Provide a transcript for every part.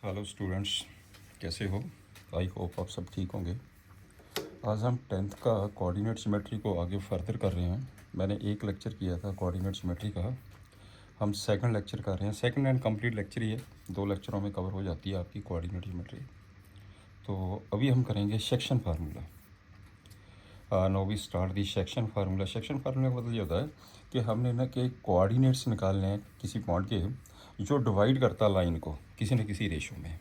Hello students, कैसे हो? I hope आप सब ठीक होंगे। आज हम टेंथ का कोऑर्डिनेट ज्योमेट्री को आगे फर्दर कर रहे हैं। मैंने एक लेक्चर किया था कोऑर्डिनेट ज्योमेट्री का, हम सेकंड लेक्चर कर रहे हैं। सेकंड एंड कंप्लीट लेक्चर ही है, 2 लेक्चरों में कवर हो जाती है आपकी कोऑर्डिनेट ज्योमेट्री। तो अभी हम करेंगे section formula. Now we start the section formula. Section formula का मतलब ये होता है कि हमने ना कि कोऑर्डिनेट्स निकालने हैं किसी पॉइंट के जो डिवाइड करता है लाइन को किसी न किसी रेशो में।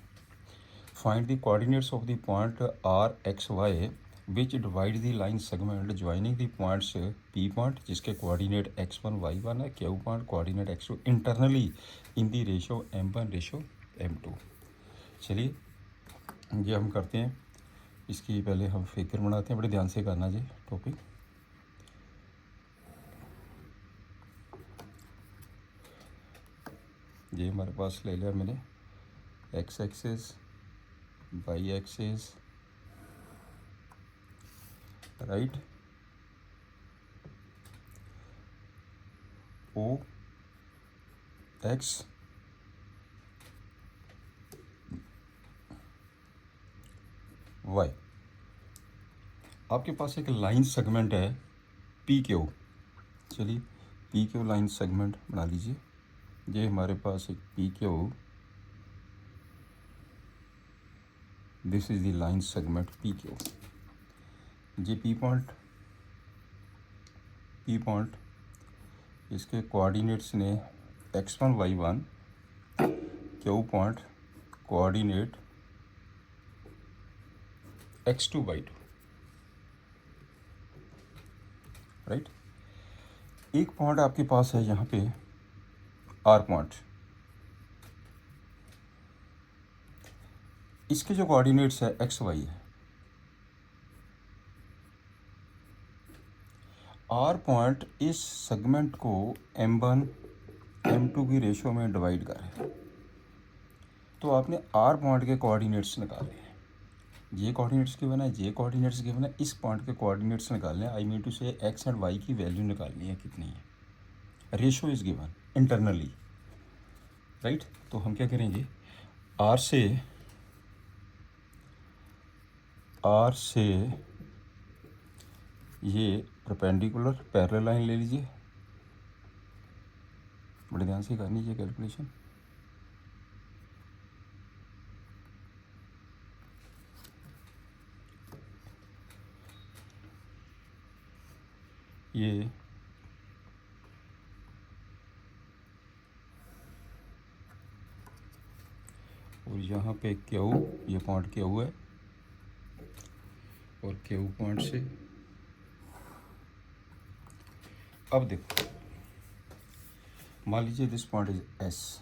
Find the coordinates of the point R X Y which divide the line segment joining the points P point जिसके coordinate x1 y1 है, Q point coordinate x2 internally in the ratio m1 ratio m2। चलिए ये हम करते हैं। इसकी पहले हम फिगर बनाते हैं, बड़े ध्यान से करना जी टॉपिक। ये हमारे पास ले लिया मैंने x axis, y axis, right, O x y। आपके पास एक लाइन सेगमेंट है पी क्यू। चलिए पी क्यू लाइन सेगमेंट बना लीजिए। ये हमारे पास एक P Q, this is the line segment P Q. ये पी पॉइंट इसके कोऑर्डिनेट्स ने x1 y1, Q point coordinate x2 y2, right. एक पॉइंट आपके पास है यहाँ पे आर पॉइंट, इसके जो कोऑर्डिनेट्स है एक्स वाई है। आर पॉइंट इस सेगमेंट को m1 m2 की रेशो में डिवाइड कर है। तो आपने आर पॉइंट के कोऑर्डिनेट्स निकाले हैं। ये कोऑर्डिनेट्स गिवन है, ये कोऑर्डिनेट्स गिवन है, इस पॉइंट के कोऑर्डिनेट्स निकालने हैं। आई मीन टू से एक्स एंड वाई की वैल्यू निकालनी है कितनी है। Ratio is given internally, right. तो हम क्या करेंगे, आर से ये परपेंडिकुलर पैरेलल लाइन ले लीजिए। बड़े ध्यान से करनी है कैलकुलेशन। ये और यहाँ पे क्यू, ये पॉइंट क्यू है और क्यू पॉइंट से अब देखो, मान लीजिए दिस पॉइंट इज एस,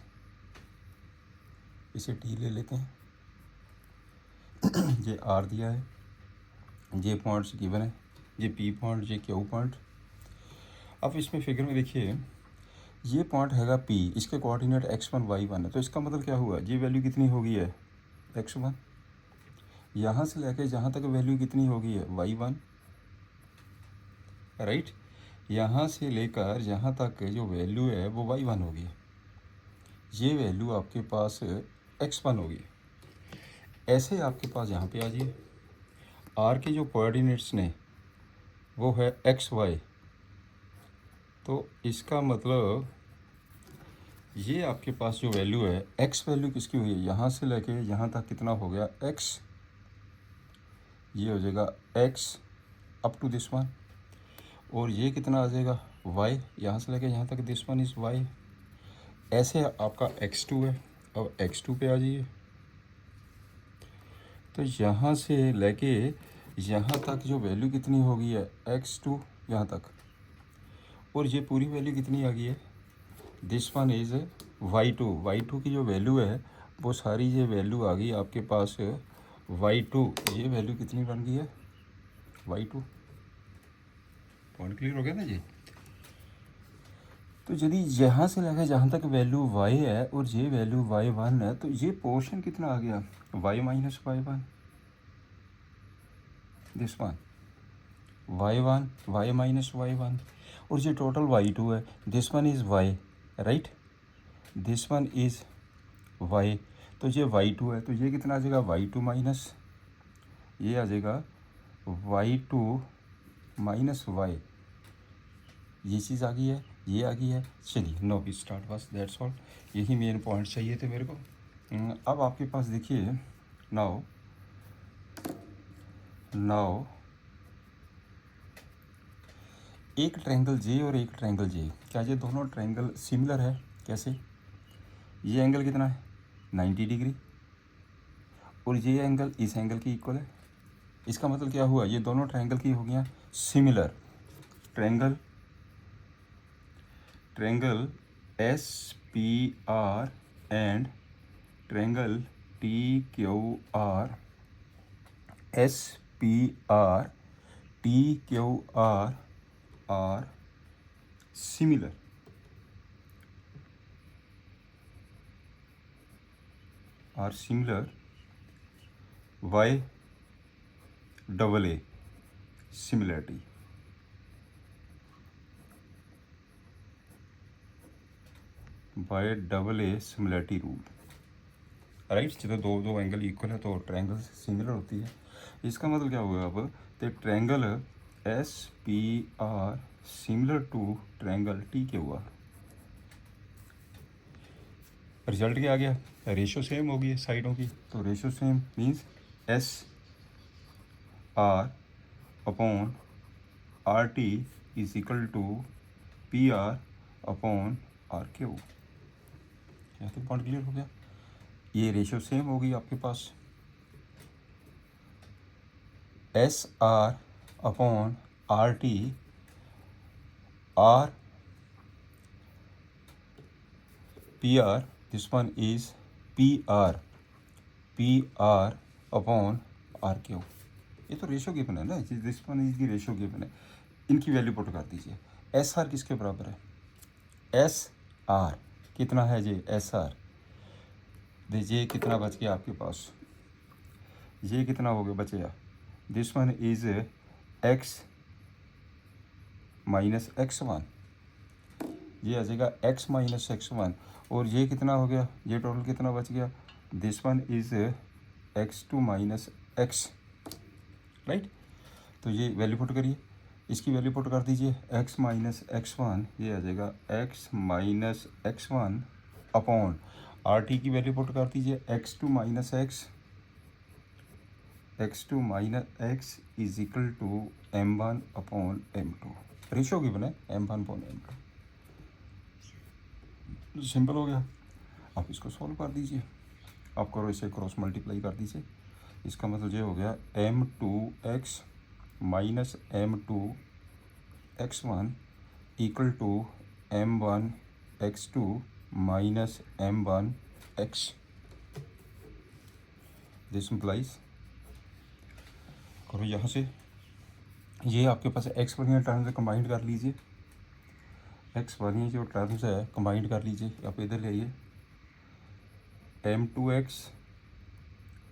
इसे टी ले लेते हैं। ये आर दिया है, ये पॉइंट्स गिवन है, ये पी पॉइंट, ये क्यू पॉइंट। अब इसमें फिगर में देखिए, ये पॉइंट हैगा पी, इसके कोऑर्डिनेट x1 y1 है। तो इसका मतलब क्या हुआ, ये वैल्यू कितनी हो गई है x1, यहाँ से लेके जहाँ तक वैल्यू कितनी हो गई है y1, राइट। यहाँ से लेकर यहाँ तक जो वैल्यू है वो y1 होगी। ये वैल्यू आपके पास x1 होगी। ऐसे आपके पास यहाँ पे आ जाइए, आर के जो कोऑर्डिनेट्स ने वो है एक्स वाई। तो इसका मतलब ये आपके पास जो वैल्यू है, एक्स वैल्यू किसकी हुई है, यहाँ से लेके यहाँ तक कितना हो गया एक्स, ये हो जाएगा x up to this one. और ये कितना आ जाएगा वाई, यहाँ से लेके यहाँ तक दिस वन इज़ वाई। ऐसे आपका x2 है। अब x2 पे आ जाइए, तो यहाँ से लेके यहाँ तक जो वैल्यू कितनी हो गई है x2 यहाँ तक, और ये पूरी वैल्यू कितनी आ गई है, दिस वन इज़ y2 की जो वैल्यू है वो सारी ये वैल्यू आ गई आपके पास y2। ये वैल्यू कितनी बन गई है y2। पॉइंट क्लियर हो गया ना जी। तो यदि यहाँ से लेकर जहाँ तक वैल्यू y है और ये वैल्यू y1 है, तो ये पोर्शन कितना आ गया y minus y1, this one y1 y minus y1, और ये टोटल y2 है, this one is y, right, this one is y। तो ये y2 है, तो ये कितना आ जाएगा y2 माइनस, ये आ जाएगा y2 माइनस y, ये चीज़ आ गई है, ये आ गई है। चलिए नो वी स्टार्ट, बस दैट्स ऑल, यही मेन पॉइंट चाहिए थे मेरे को। अब आपके पास देखिए, नाउ नाउ एक ट्रायंगल जे और एक ट्रायंगल जे, क्या ये दोनों ट्रायंगल सिमिलर है? कैसे? ये एंगल कितना है 90 डिग्री, और ये एंगल इस एंगल की इक्वल है। इसका मतलब क्या हुआ, ये दोनों ट्रायंगल की हो गया similar. Triangle triangle S P R and triangle T Q R, S P R T Q R similar. Are similar by double A similarity. By double A similarity rule, right. जब दो angle equal है तो triangle similar होती है। इसका मतलब क्या होगा अब, तो triangle S P R similar to triangle T Q R. Result क्या आ गया, रेशो सेम होगी साइडों की, तो ratio same means S R upon R T is equal to P R upon R Q. यहाँ तो पॉइंट क्लियर हो गया, ये रेशो सेम होगी आपके पास। S R upon R T, R P R, this one is P R upon R Q. ये तो रेशो गिवन है ना, दिस वन इज की रेशो गिवन है। इनकी वैल्यू पुट कर दीजिए। एस आर किसके बराबर है, एस आर कितना है जी, एस आर दीजिए, कितना बच गया आपके पास, ये कितना हो गया बचेगा, this one is x minus x one, ये आ जाएगा एक्स माइनस एक्स वन, और ये कितना हो गया, ये टोटल कितना बच गया, this one is x two minus x, right. तो ये वैल्यू पुट करिए, इसकी वैल्यू पुट कर दीजिए, एक्स माइनस एक्स वन, ये आ जाएगा x minus x one upon R T की वैल्यू पुट कर दीजिए, x two minus x is equal to M one upon M two. Ratio given है m one upon M two, simple हो गया। आप इसको सॉल्व कर दीजिए, आप करो इसे क्रॉस मल्टीप्लाई कर दीजिए। इसका मतलब ये हो गया M two x minus M two x one equal to M one x two minus M one x. This implies, करो यहाँ से, ये आपके पास एक्स वाली टर्म्स है, कंबाइंड कर लीजिए, एक्स वाली जो टर्म्स है कंबाइंड कर लीजिए, आप इधर ले आइए, M two x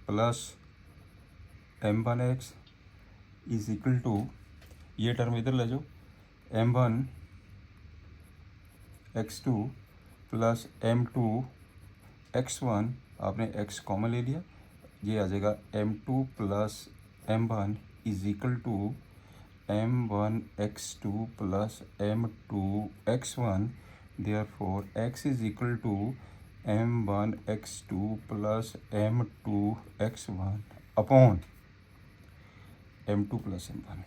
plus M one x is equal to, ये टर्म इधर ले जाओ, M one x two plus M two x one, आपने एक्स कॉमन ले लिया, ये आ जाएगा M two plus M one is equal to M one x two plus M two x one, therefore x is equal to M one x two plus M two x one upon M two plus M one,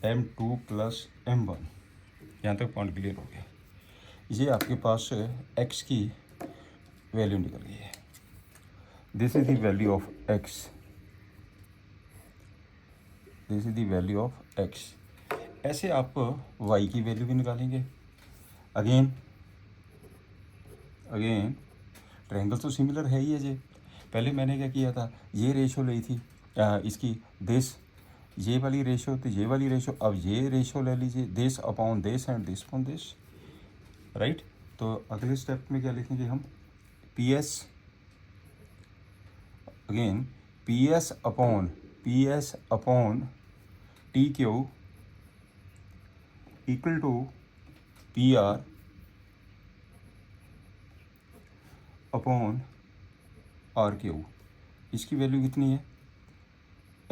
M two plus M one. यहाँ तक point clear हो गया। ये आपके पास x की value निकल गई है, this is the value of x, this is the value of x। ऐसे आप y की वैल्यू भी निकालेंगे। अगेन ट्रायंगल तो सिमिलर है ही है जी। पहले मैंने क्या किया था, ये रेशो ली थी इसकी दिस, ये वाली रेशो तो ये वाली रेशो, अब ये रेशो ले लीजिए, this upon this and this upon this, right. तो अगले स्टेप में क्या लिखेंगे हम, P S, again P S upon T Q equal to P R upon R Q, इसकी वैल्यू कितनी है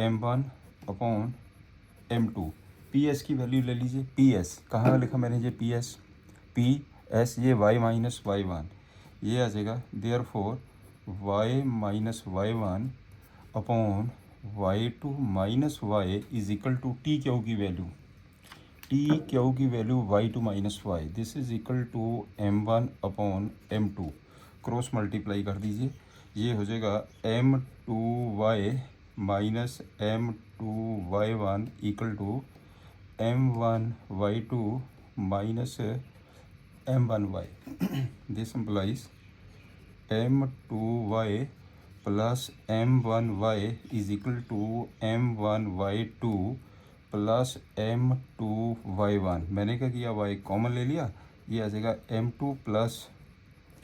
m1/m2। पी एस की वैल्यू ले लीजिए, पी एस कहाँ लिखा मैंने ये पी एस ये y माइनस वाई वन, ये आ जाएगा therefore y minus y one upon y2 minus y is equal to T Q की वैल्यू, टी क्यू की value y2 minus y, this is equal to m1/m2। Cross multiply कर दीजिए, ये हो जाएगा m2y minus m2y1 equal to m1y2 minus m1y। This implies m2y plus m1y is equal to m1y2 plus m2y1। मैंने क्या किया, y common ले लिया, ये आ जाएगा m2 plus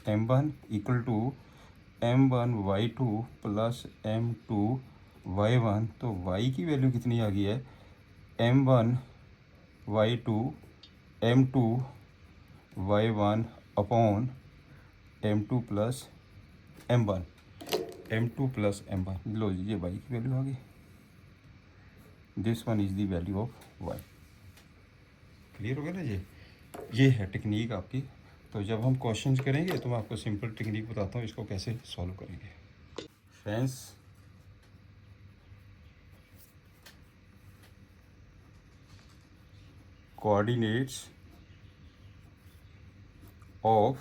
m1 equal to m1y2 plus m2y1। तो y की वैल्यू कितनी आ गई है m1y2 m2y1 upon m2 plus m1, m2 plus m1। लो जी, ये y की वैल्यू आ गई, this one is the value of y। Clear हो गया ना जी, ये है टेक्निक आपकी। तो जब हम क्वेश्चंस करेंगे तो मैं आपको सिंपल टेक्निक बताता हूँ इसको कैसे सॉल्व करेंगे। फ्रेंड्स, कोऑर्डिनेट्स ऑफ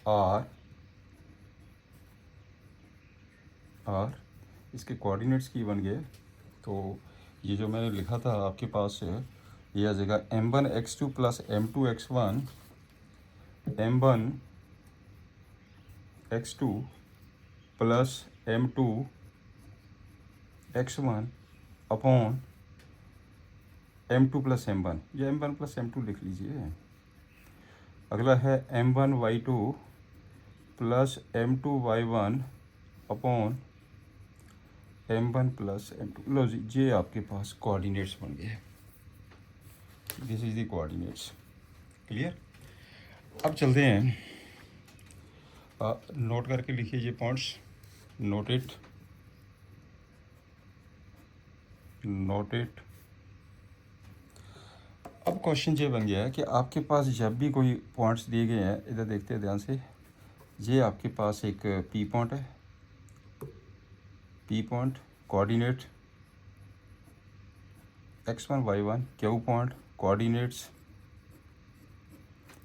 आर इसके कोऑर्डिनेट्स की बन गए। तो ये जो मैंने लिखा था आपके पास है, ये आ जाएगा m1x2 plus m2x1 m1x2 plus m2x1 upon m2 plus m1, ये m1 प्लस m2 लिख लीजिए। अगला है m1y2 plus m2y1 upon m1 plus m2। लो जी, ये आपके पास कोऑर्डिनेट्स बन गए, this is the coordinates. Clear. अब चलते हैं, नोट करके लिखिए ये पॉइंट्स, नोट इट। अब क्वेश्चन ये बन गया है कि आपके पास जब भी कोई पॉइंट्स दिए गए हैं, इधर देखते हैं ध्यान से, ये आपके पास एक पी पॉइंट है, P point coordinate x1 y1, Q point coordinates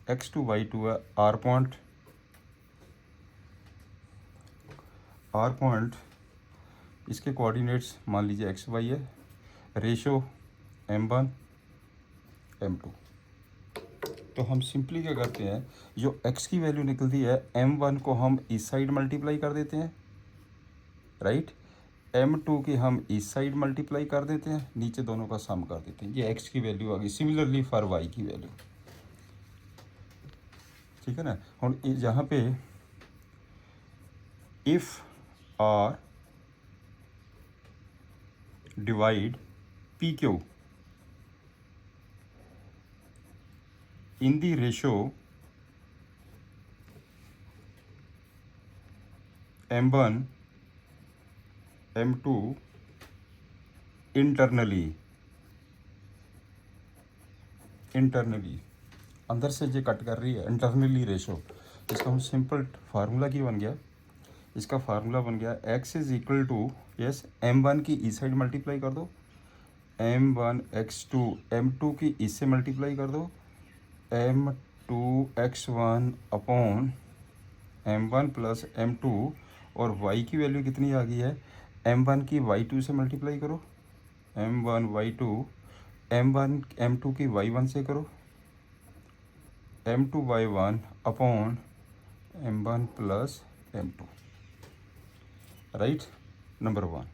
x2 y2 है, आर पॉइंट इसके कोऑर्डिनेट्स मान लीजिए x y है, रेशो m1 m2। तो हम सिंपली क्या करते हैं, जो x की वैल्यू निकलती है m1 को हम इस साइड मल्टीप्लाई कर देते हैं, राइट, m2 की हम इस साइड मल्टीप्लाई कर देते हैं, नीचे दोनों का सम कर देते हैं, ये x की वैल्यू आ गई। सिमिलरली फॉर y की वैल्यू, ठीक है ना। और जहाँ पे if R divide P Q in the ratio m1 m2 internally अंदर से ये कट कर रही है, इंटरनली रेशो। इसका हम सिंपल फार्मूला की बन गया, इसका फार्मूला बन गया x is equal to, yes, m1 की इस साइड मल्टीप्लाई कर दो, m1x2 m2 की इससे मल्टीप्लाई कर दो, m2x1 upon m1 plus m2, और y की वैल्यू कितनी आ गई है, m1 की y2 से मल्टीप्लाई करो, m1 y2, m1 m2 की y1 से करो, m2 y1 upon m1 plus m2, right. Number 1।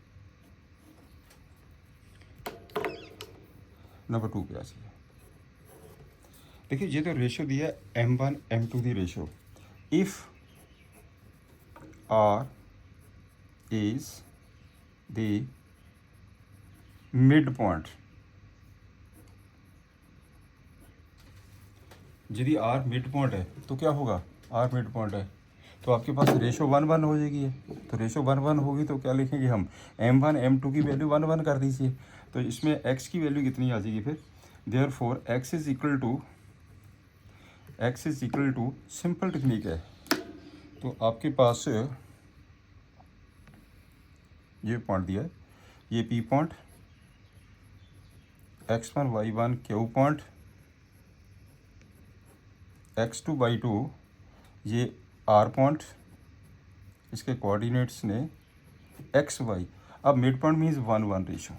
Number 2 क्या चाहिए, देखिए ये तो रेशो दिया है m1 m2 की ratio. If r is the mid point, यदि r मिड पॉइंट है तो क्या होगा, आर मिड पॉइंट है, तो आपके पास रेशो 1:1 हो जाएगी है। तो रेशो 1:1 होगी तो क्या लिखेंगे हम, M1 M2 की वैल्यू 1:1 कर दीजिए, तो इसमें x की वैल्यू कितनी आ जाएगी फिर, therefore x is equal to simple technique है। तो आपके पास ये पॉइंट दिया है, ये P point, x1 y1 Q point, x2 y2 ये R पॉइंट, इसके कोऑर्डिनेट्स ने एक्स वाई। अब mid point means 1:1 ratio,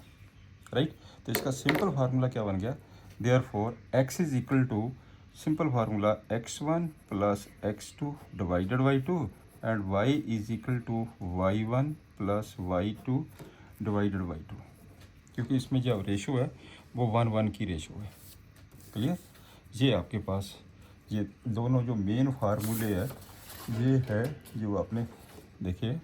right. तो इसका सिंपल फार्मूला क्या बन गया, therefore x is equal to simple formula x1 plus x2 divided by 2 and y is equal to y1 plus y2 divided by 2, क्योंकि इसमें जो ratio है वो 1:1 की रेशो है। क्लियर। ये आपके पास ये दोनों जो मेन फार्मूले है ये है जो आपने देखिए,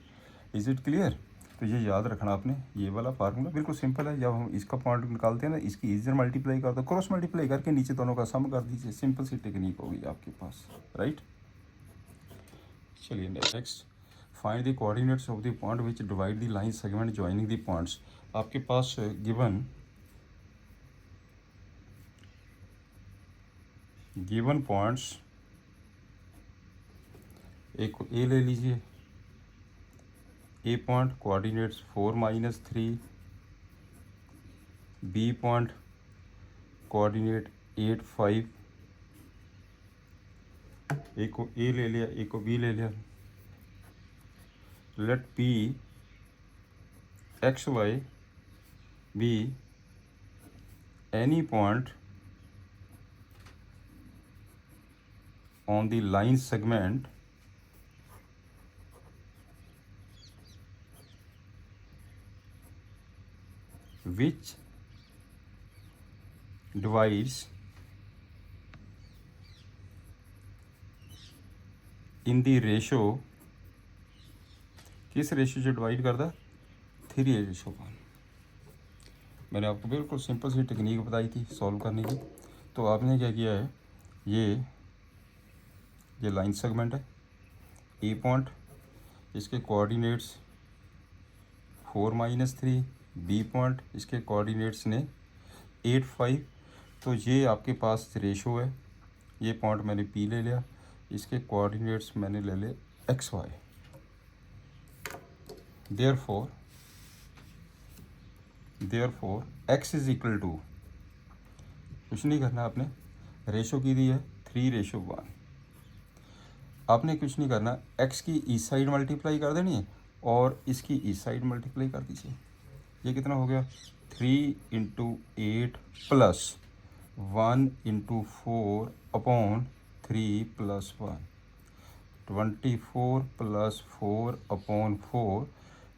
इज इट क्लियर। तो ये याद रखना आपने, ये वाला फार्मूला बिल्कुल सिंपल है। जब हम इसका पॉइंट निकालते हैं ना, इसकी इजर मल्टीप्लाई कर दो, क्रॉस मल्टीप्लाई करके नीचे दोनों का सम कर दीजिए, सिंपल सी टेक्निक होगी आपके पास, राइट। चलिए next, find the coordinates of the point which divide the line segment joining the points. आपके पास गिवन पॉइंट्स, एक को ए ले लीजिए, A point coordinates 4-3, B point coordinate 8-5, एक को ए ले लिया, एक को बी ले लिया। Let P x y be any point on the line segment which divides in the ratio, किस रेशियो से डिवाइड करता, 3:1। मैंने आपको बिल्कुल सिंपल सी टेक्निक बताई थी सॉल्व करने की। तो आपने क्या किया है, ये लाइन सेगमेंट है, ए पॉइंट, इसके कोऑर्डिनेट्स 4-3, बी पॉइंट इसके कोऑर्डिनेट्स ने 8-5। तो ये आपके पास रेशो है, ये पॉइंट मैंने पी ले लिया, इसके कोऑर्डिनेट्स मैंने ले ले x y. Therefore x is equal to, कुछ नहीं करना आपने, रेशो की दी है 3:1। आपने कुछ नहीं करना, एक्स की ईस्ट साइड मल्टीप्लाई कर देनी है और इसकी ईस्ट साइड मल्टीप्लाई कर दीजिए। ये कितना हो गया, 3 × 8 प्लस 1 × 4 अपॉन 3 + 1, 24 + 4 अपॉन 4,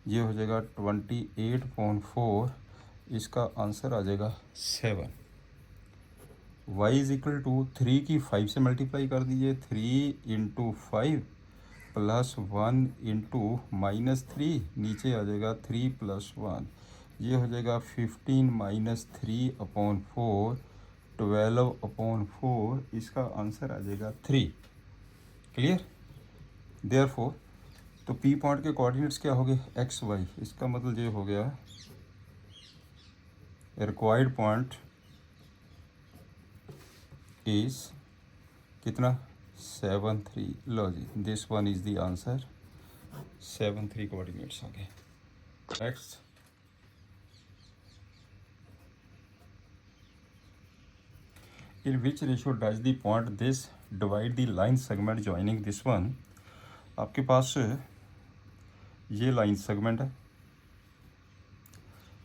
ये हो जाएगा 28/4। इसका आंसर आ जाएगा 7। y इज इक्वल टू 3 की 5 से मल्टीप्लाई कर दीजिए, 3 × 5 प्लस 1 × -3, नीचे आ जाएगा 3 + 1, ये हो जाएगा 15 - 3/4, 12/4। इसका आंसर आ जाएगा 3। क्लियर। देयरफॉर तो पी पॉइंट के कोऑर्डिनेट्स क्या हो गए, एक्स वाई। इसका मतलब ये हो गया रिक्वायर्ड पॉइंट इज कितना, 7-3। लो जी, this one is the answer, 7-3 coordinates आ गए। Next, in which ratio does the point this divide the line segment joining this one। आपके पास ये लाइन सेगमेंट है,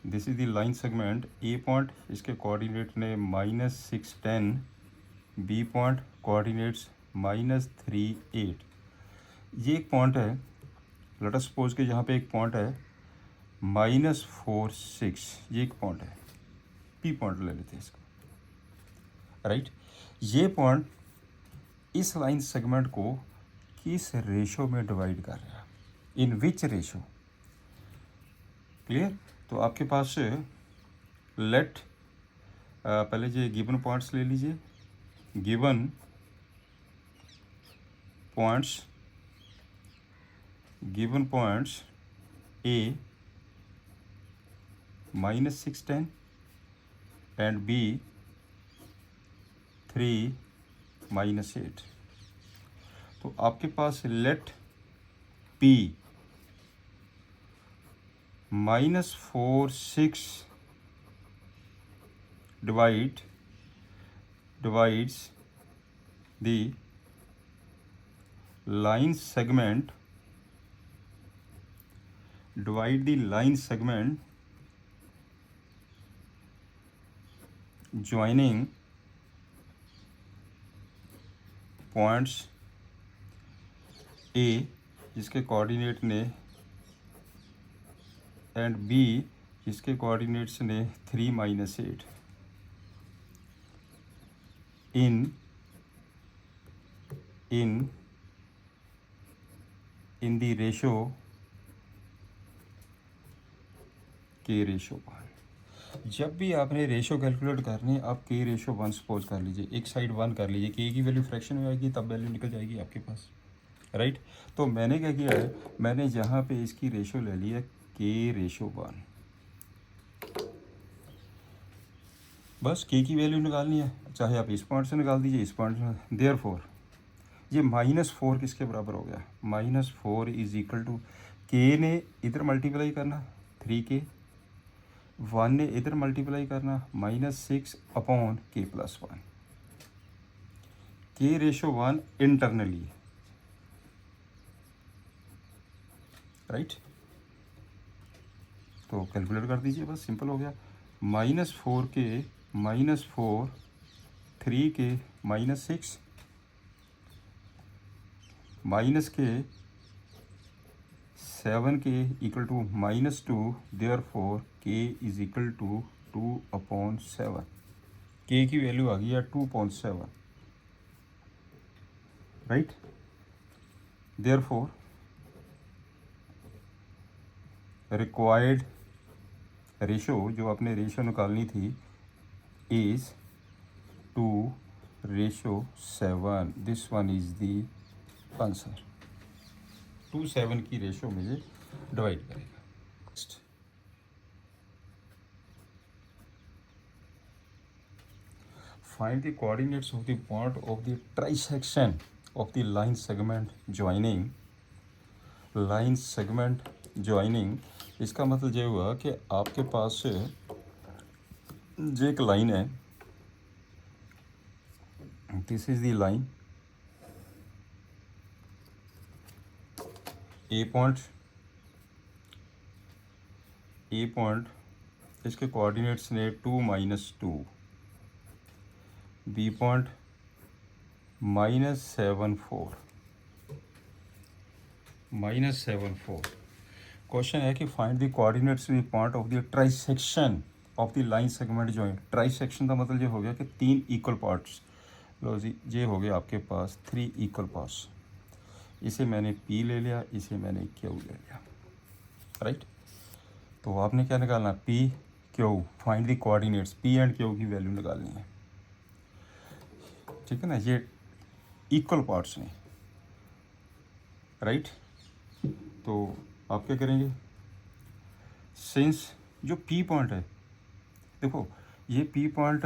this is the line segment. A point इसके कोऑर्डिनेट ने -6 10, B point coordinates -3 8। ये एक पॉइंट है, लेट अस सपोज के यहाँ पे एक पॉइंट है -4 6, ये एक पॉइंट है, पी पॉइंट ले लेते हैं इसको, राइट। ये पॉइंट इस लाइन सेगमेंट को किस रेशो में डिवाइड कर रहा है, इन विच रेशो। क्लियर। तो आपके पास लेट पहले ये गिवन पॉइंट्स ले लीजिए, given points A minus 610 and B 3 minus 8. तो आपके पास late P -4 6 divides the line segment joining points A जिसके कोऑर्डिनेट ने एंड B जिसके कोऑर्डिनेट्स ने 3 minus 8 in the ratio K ratio 1. जब भी आपने रेशो कैलकुलेट करनी है आप K रेशो 1 सपोज कर लीजिए, एक साइड 1 कर लीजिए, K की वैल्यू फ्रैक्शन में आएगी तब वैल्यू निकल जाएगी आपके पास, राइट. तो मैंने क्या किया है, मैंने जहाँ पे इसकी रेशो ले ली है K रेशो 1. बस K की वैल्यू निकालनी है, चाहे आप इस पॉइंट से निकाल दीजिए, इस पॉइंट से. देयरफॉर ये -4 किसके बराबर हो गया, -4 इज इक्वल टू K ने इधर मल्टीप्लाई करना 3K, 1 ने इधर मल्टीप्लाई करना -6 upon K+1. K ratio 1 internally, right. तो कैलकुलेट कर दीजिए, बस सिंपल हो गया. -4K -4 3K -6 -K 7K equal to -2. Therefore K is equal to 2/7. K की वैल्यू आ गई है 2.7, राइट. देयरफॉर रिक्वायर्ड रेशो, जो आपने रेशो निकालनी थी, is 2:7. This one is the answer. 2:7 की रेशो में ये डिवाइड करेगा. Next, find the coordinates of the point of the trisection of the line segment joining. इसका मतलब ये हुआ कि आपके पास जो एक लाइन है, this is the line, A point इसके कोऑर्डिनेट्स ने 2 - 2, बी पॉइंट -7 4. क्वेश्चन है कि find the coordinates in point of the trisection of the line segment joint. Trisection का मतलब ये हो गया कि 3 इक्वल पार्ट्स. लो जी, ये हो गया आपके पास 3 इक्वल पार्ट्स. इसे मैंने P ले लिया, इसे मैंने Q ले लिया, राइट. तो आपने क्या निकालना, P Q. Find the coordinates, P and Q की वैल्यू निकालनी है, ठीक है ना. ये इक्वल पार्ट्स हैं, राइट. तो आप क्या करेंगे, सिंस जो P पॉइंट है, देखो ये P पॉइंट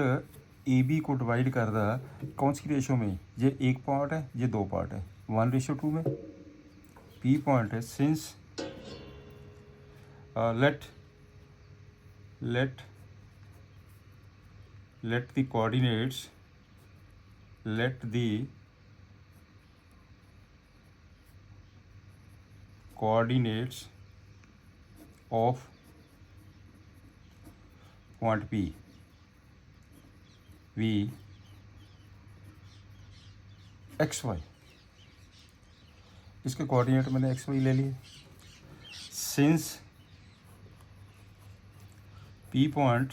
AB को डिवाइड कर रहा कौन सी रेशो में, ये एक पार्ट है, ये 2 पार्ट है, 1:2 में. P पॉइंट है, since let the coordinates of point P V XY. इसके कोऑर्डिनेट मैंने XY ले लिए. Since P point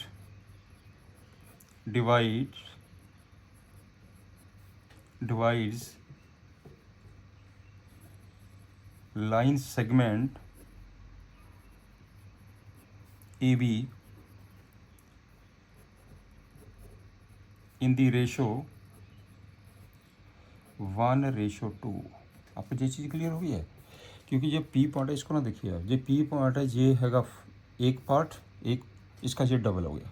divides line segment AB in the ratio 1:2. आपको ये चीज़ क्लियर हो गई है? क्योंकि ये पी पॉइंट है, इसको ना देखिए आप, ये पी पॉइंट है, ये हैगा एक पार्ट, एक इसका ये डबल हो गया,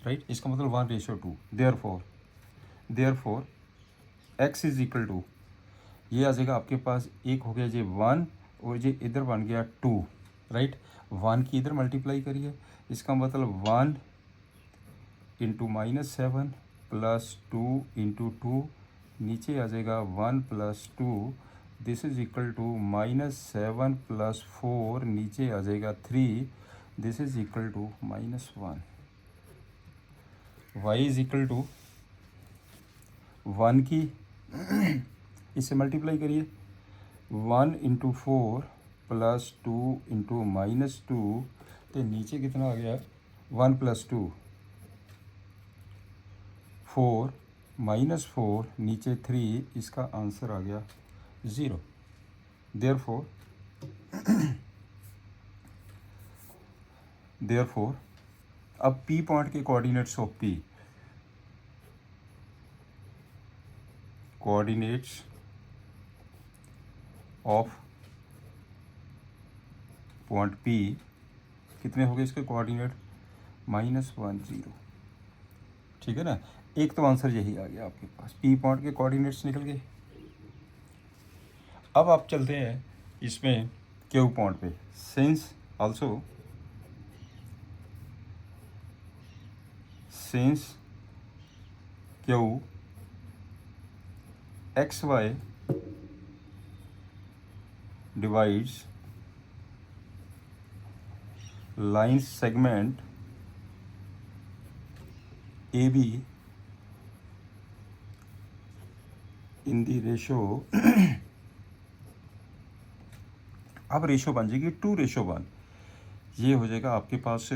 राइट। इसका मतलब 1:2। Therefore x is equal to, ये आ जाएगा आपके पास, एक हो गया ये 1 और ये इधर बन गया 2, राइट। 1 की इधर मल्टीप्लाई करिए, इसका मतलब 1 इंटू -7 प्लस 2 इंटू 2, नीचे आ जाएगा 1 plus 2, this is equal to -7 plus 4, नीचे आ जाएगा 3, this is equal to -1। y is equal to 1 की इससे मल्टीप्लाई करिए, 1 इंटू 4 प्लस 2 इंटू -2, तो नीचे कितना आ गया, 1 प्लस 2 4, -4 नीचे 3, इसका आंसर आ गया 0। देयरफॉर अब पी पॉइंट के coordinates of P, coordinates of point P कितने हो गए इसके कोऑर्डिनेट, -1 0, ठीक है ना। एक तो आंसर यही आ गया आपके पास, पी पॉइंट के कोऑर्डिनेट्स निकल गए। अब आप चलते हैं इसमें क्यू पॉइंट पे, since Q XY divides line segment AB in the ratio अब रेशो बन जाएगी 2:1, ये हो जाएगा आपके पास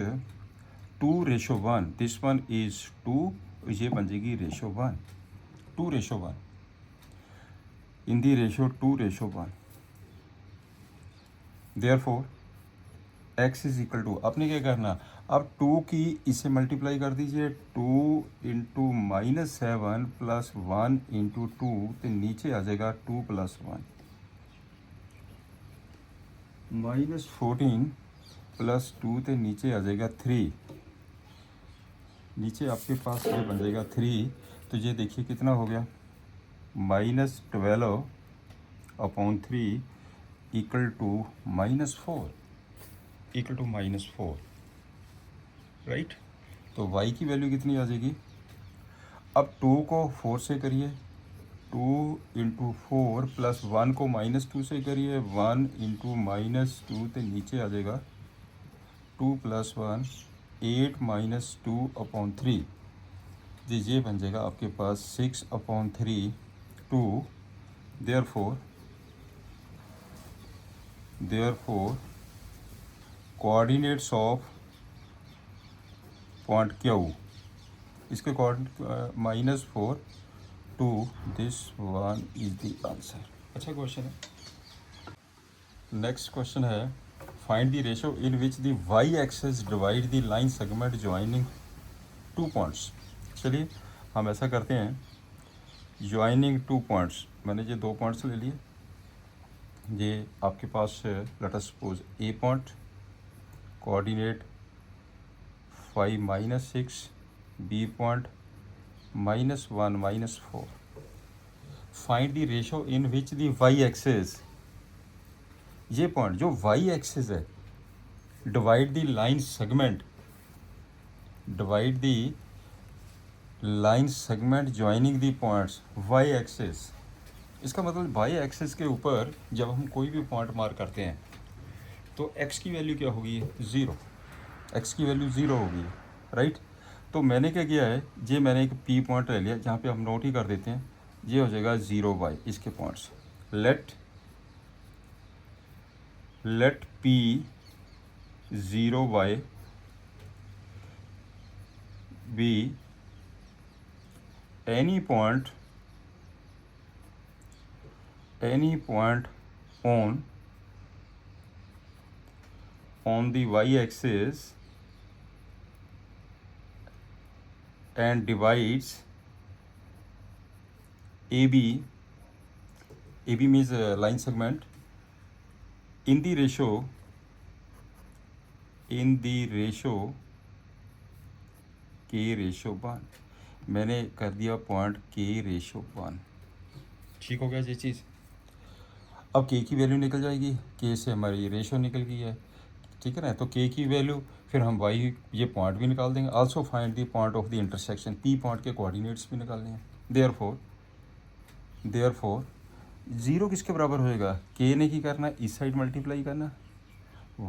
2:1, दिस वन इज 2, ये बन जाएगी ratio 1, 2:1 in the ratio 2:1। Therefore x is equal to, आपने क्या करना, अब 2 की इससे मल्टीप्लाई कर दीजिए, 2 इंटू -7 प्लस 1 इंटू 2, तो नीचे आ जाएगा 2 प्लस 1, -14 प्लस 2, तो नीचे आ जाएगा 3, नीचे आपके पास ये बन जाएगा 3, तो ये देखिए कितना हो गया, -12/3 इक्वल टू -4, राइट। तो y की वैल्यू कितनी आ जाएगी, अब 2 को 4 से करिए, 2 इंटू 4 प्लस 1 को -2 से करिए, 1 इंटू -2, तो नीचे आ जाएगा 2 प्लस 1, 8 -2/3, ये बन जाएगा आपके पास 6/3, 2। Therefore coordinates of point Q, इसके -4 2, this one is the answer. अच्छा क्वेश्चन है। नेक्स्ट क्वेश्चन है, find the ratio in which the y axis divide the line segment joining 2 points. चलिए हम ऐसा करते हैं, ज्वाइनिंग 2 पॉइंट्स, मैंने ये 2 पॉइंट्स ले लिए, ये आपके पास let us suppose A point, coordinate 5 -6, B point -1 -4। Find the ratio in which the y axis, ये पॉइंट जो वाई एक्सिस है, divide the line segment, divide the line segment joining the points y axis. इसका मतलब Y axis के ऊपर जब हम कोई भी पॉइंट मार्क करते हैं तो x की वैल्यू क्या होगी, 0, x की वैल्यू 0 होगी, राइट। तो मैंने क्या किया है, ये मैंने एक p पॉइंट ले लिया, जहाँ पे हम नोट ही कर देते हैं, ये हो जाएगा 0y, इसके points, let p 0y be any point on the y-axis and divides AB AB means line segment in the ratio K/1। मैंने कर दिया पॉइंट K/1। ठीक हो गया ये चीज़। अब K की वैल्यू निकल जाएगी, K से हमारी रेशो निकल गई है, ठीक है ना। तो K की वैल्यू फिर हम Y ये पॉइंट भी निकाल देंगे। Also find the point of the intersection, P point के कोऑर्डिनेट्स भी निकालने हैं। देयरफॉर 0 किसके बराबर होएगा, K ने की करना इस साइड मल्टीप्लाई करना,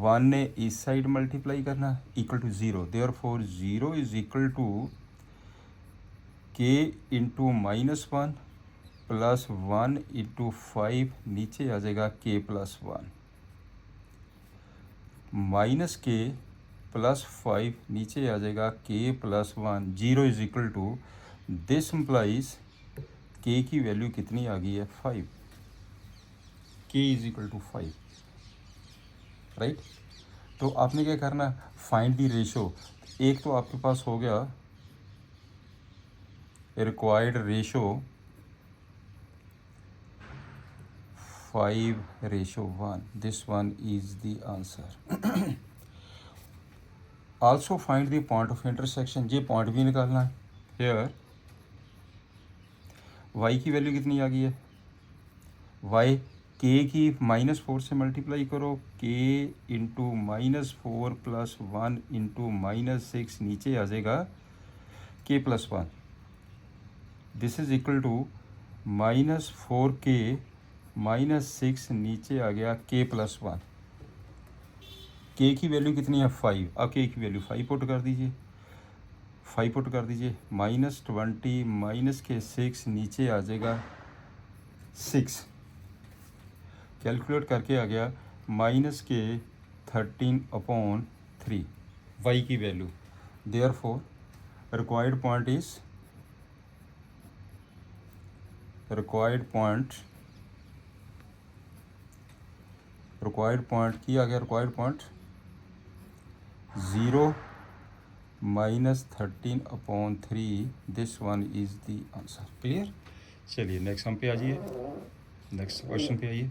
1 ने इस साइड मल्टीप्लाई करना, equal to 0। Therefore 0 is equal to K into -1 plus 1 into 5, नीचे आ जाएगा K+1 माइनस K प्लस 5, नीचे आ जाएगा K+1। 0 is equal to, this implies K की वैल्यू कितनी आ गई है, 5। K is equal to 5, right. तो आपने क्या करना, फाइंड दी रेशो। एक तो आपके पास हो गया required ratio 5/1, this one is the answer. Also find the point of intersection, ये पॉइंट भी निकालना है। हेयर y की वैल्यू कितनी आ गई है, y K की -4 से मल्टीप्लाई करो, K इंटू -4 प्लस 1 इंटू -6, नीचे आ जाएगा K+1। This is equal to -4K -6, नीचे आ गया K+1। K की वैल्यू कितनी है, 5। अब K की वैल्यू 5 पुट कर दीजिए, 5 पुट कर दीजिए, -20 -6, नीचे आ जाएगा 6। कैलकुलेट करके आ गया -K13/3 y की वैल्यू। देयरफॉर रिक्वायर्ड पॉइंट की आ गया, required point 0 -13/3, this one is the answer. Clear. चलिए नेक्स्ट हम पे आ जाइए, नेक्स्ट क्वेश्चन पे आइए।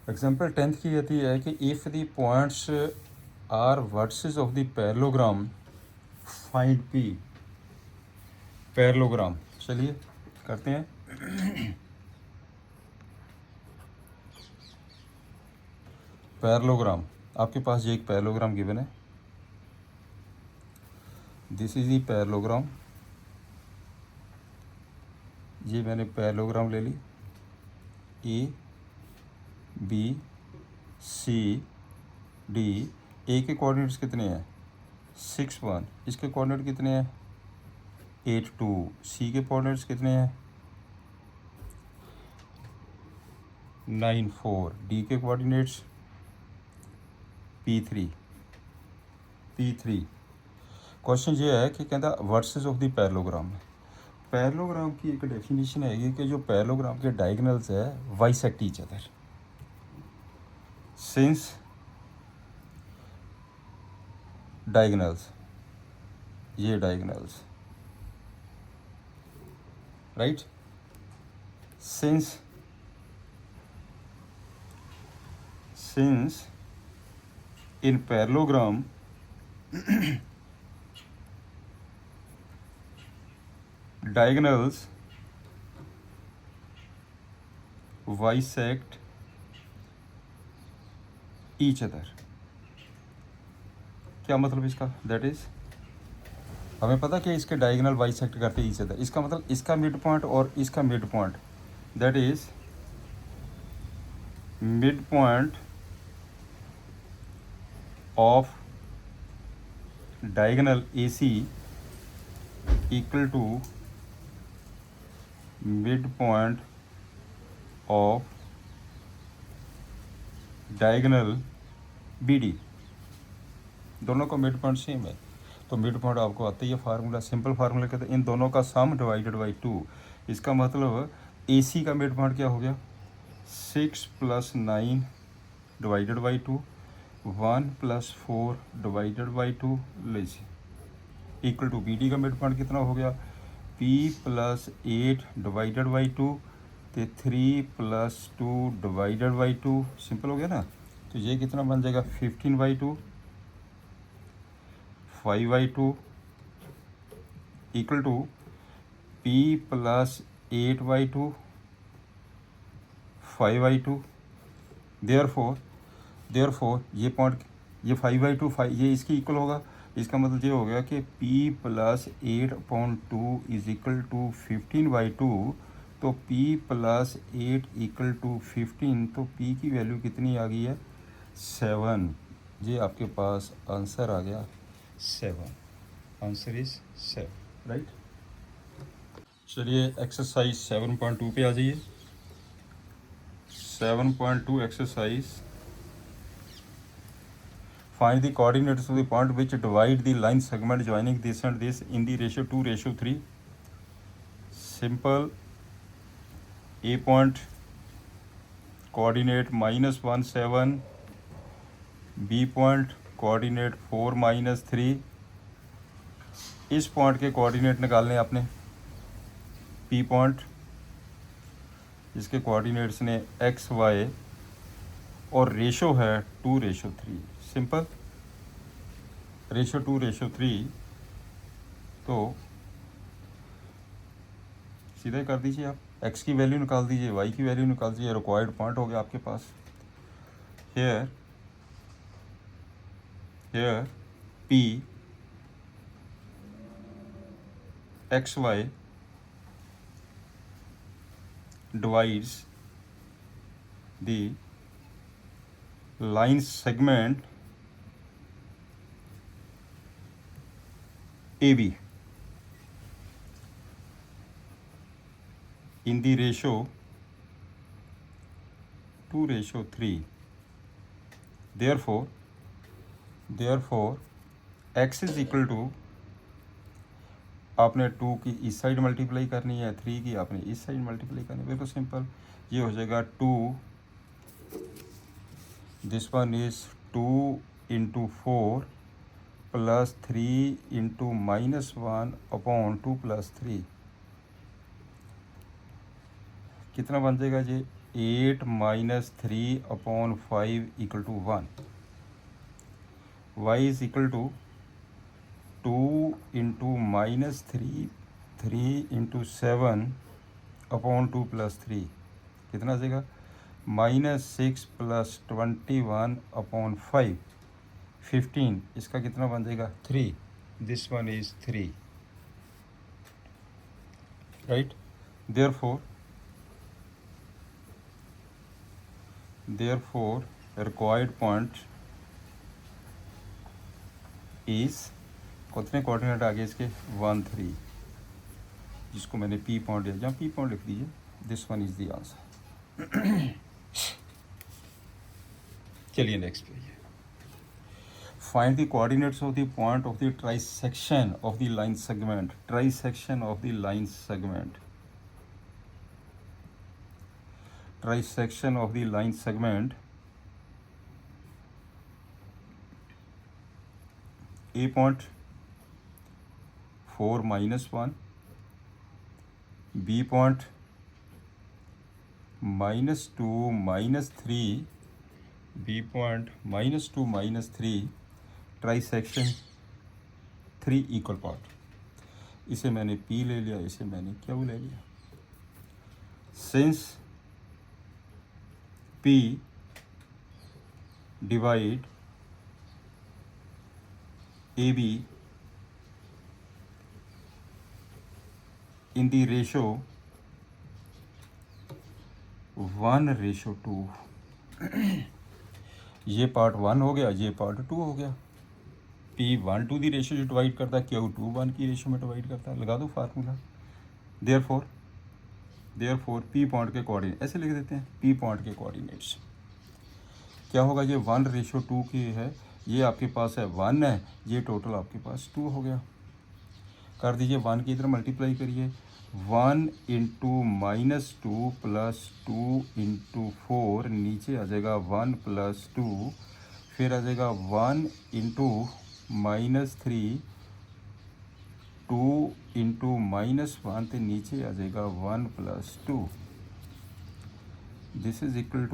एग्जाम्पल 10 की कहती है कि if the points R versus of the parallelogram find P। Parallelogram, चलिए करते हैं। पैरेललोग्राम, आपके पास ये एक पैरेललोग्राम गिवन है, दिस इज द पैरेललोग्राम। ये मैंने पैरेललोग्राम ले ली, A B C D। A के कोऑर्डिनेट्स कितने हैं, 6 1। इसके कोऑर्डिनेट कितने हैं, 8 2। C के कोऑर्डिनेट्स कितने हैं, 9 4। D के कोऑर्डिनेट्स P3। क्वेश्चन ये है कि कहता versus of the parallelogram. Parallelogram की एक डेफिनेशन है कि जो पैरेललोग्राम के डायगोनल्स है bisect each other. Since diagonals, ये diagonals, right, since in parallelogram diagonals bisect each other। क्या मतलब इसका, दैट इज हमें पता कि इसके डायगोनल बाइसेक्ट करते ईच अदर। इसका मतलब इसका मिड पॉइंट और इसका mid point, that is mid point of diagonal AC equal to midpoint of diagonal BD। दोनों का मिड पॉइंट सेम है, तो मिड पॉइंट आपको आता ही है फार्मूला, सिंपल फार्मूला कहते हैं इन दोनों का सम डिवाइडेड बाई 2। इसका मतलब AC का मिड पॉइंट क्या हो गया, 6 + 9 डिवाइडेड बाई 2, 1 + 4 डिवाइडेड बाई 2, लीजिए इक्वल टू BD का मिड पॉइंट कितना हो गया, P + 8 डिवाइडेड बाई 2, तो 3+2 डिवाइडेड बाई 2 सिंपल हो गया ना। तो ये कितना बन जाएगा 15/2 5/2 इक्वल टू P+8/2 5/2। देयरफॉर ये पॉइंट ये 5/2 ये इसकी इक्वल होगा। इसका मतलब ये हो गया कि P+8/2 इज इक्वल टू 15/2। तो P+8 इक्वल टू 15, तो P की वैल्यू कितनी आ गई है 7। ये आपके पास आंसर आ गया 7। Answer is 7, right. चलिए एक्सरसाइज 7.2 पे आ जाइए। 7.2 exercise. Find the coordinates of the point which divide the line segment joining this and this in the ratio 2:3. Simple. A point coordinate -1 7, B point coordinate 4 -3। इस point के coordinate निकालने आपने। P point जिसके coordinates ने x y और ratio है 2:3। Simple. Ratio 2:3 तो सीधा कर दीजिए आप। x की वैल्यू निकाल दीजिए, y की वैल्यू निकाल दीजिए। रिक्वायर्ड पॉइंट हो गया आपके पास। Here P x y divides the line segment AB in the ratio 2:3। therefore x is equal to, आपने 2 की इस साइड मल्टीप्लाई करनी है, 3 की आपने इस साइड मल्टीप्लाई करनी है। बिल्कुल सिंपल। ये हो जाएगा 2, दिस वन इज 2 × 4 + 3 × -1/2 + 3। कितना बन जाएगा जी 8 - 3/5 = 1। y is equal to 2 × -3 × 7/2 + 3। कितना आ जाएगा -6 + 21/5 15। इसका कितना बन जाएगा 3। This one is 3, right. Therefore required point is, कितने कोऑर्डिनेट आ गए इसके 1 3, जिसको मैंने P पॉइंट दिया, जहाँ P पॉइंट लिख दीजिए। This one is the answer. चलिए next page. Find the coordinates of the point of the trisection of the line segment. Trisection of the line segment. Trisection of the line segment. A point 4 - 1, B point -2 - 3, B point -2 - 3, trisection 3 equal part. इसे मैंने P ले लिया, इसे मैंने Q ले लिया। Since P divide AB in the ratio 1:2। ये part 1 हो गया, ये पार्ट 2 हो गया। P 1 to दी रेशो जो डिवाइड करता है, Q 2 1 की रेशो में डिवाइड करता है। लगा दो फार्मूला। देयरफॉर P पॉइंट के कोऑर्डिनेट ऐसे लिख देते हैं। P पॉइंट के कोऑर्डिनेट्स क्या होगा, ये 1:2 की है। ये आपके पास है 1 है, ये टोटल आपके पास 2 हो गया। कर दीजिए 1 की इधर मल्टीप्लाई करिए। 1 × -2 + 2 × 4, नीचे आ जाएगा 1 + 2, फिर आ जाएगा 1 × -3, 2 × -1, तो नीचे आ जाएगा 1 + 2। This is equal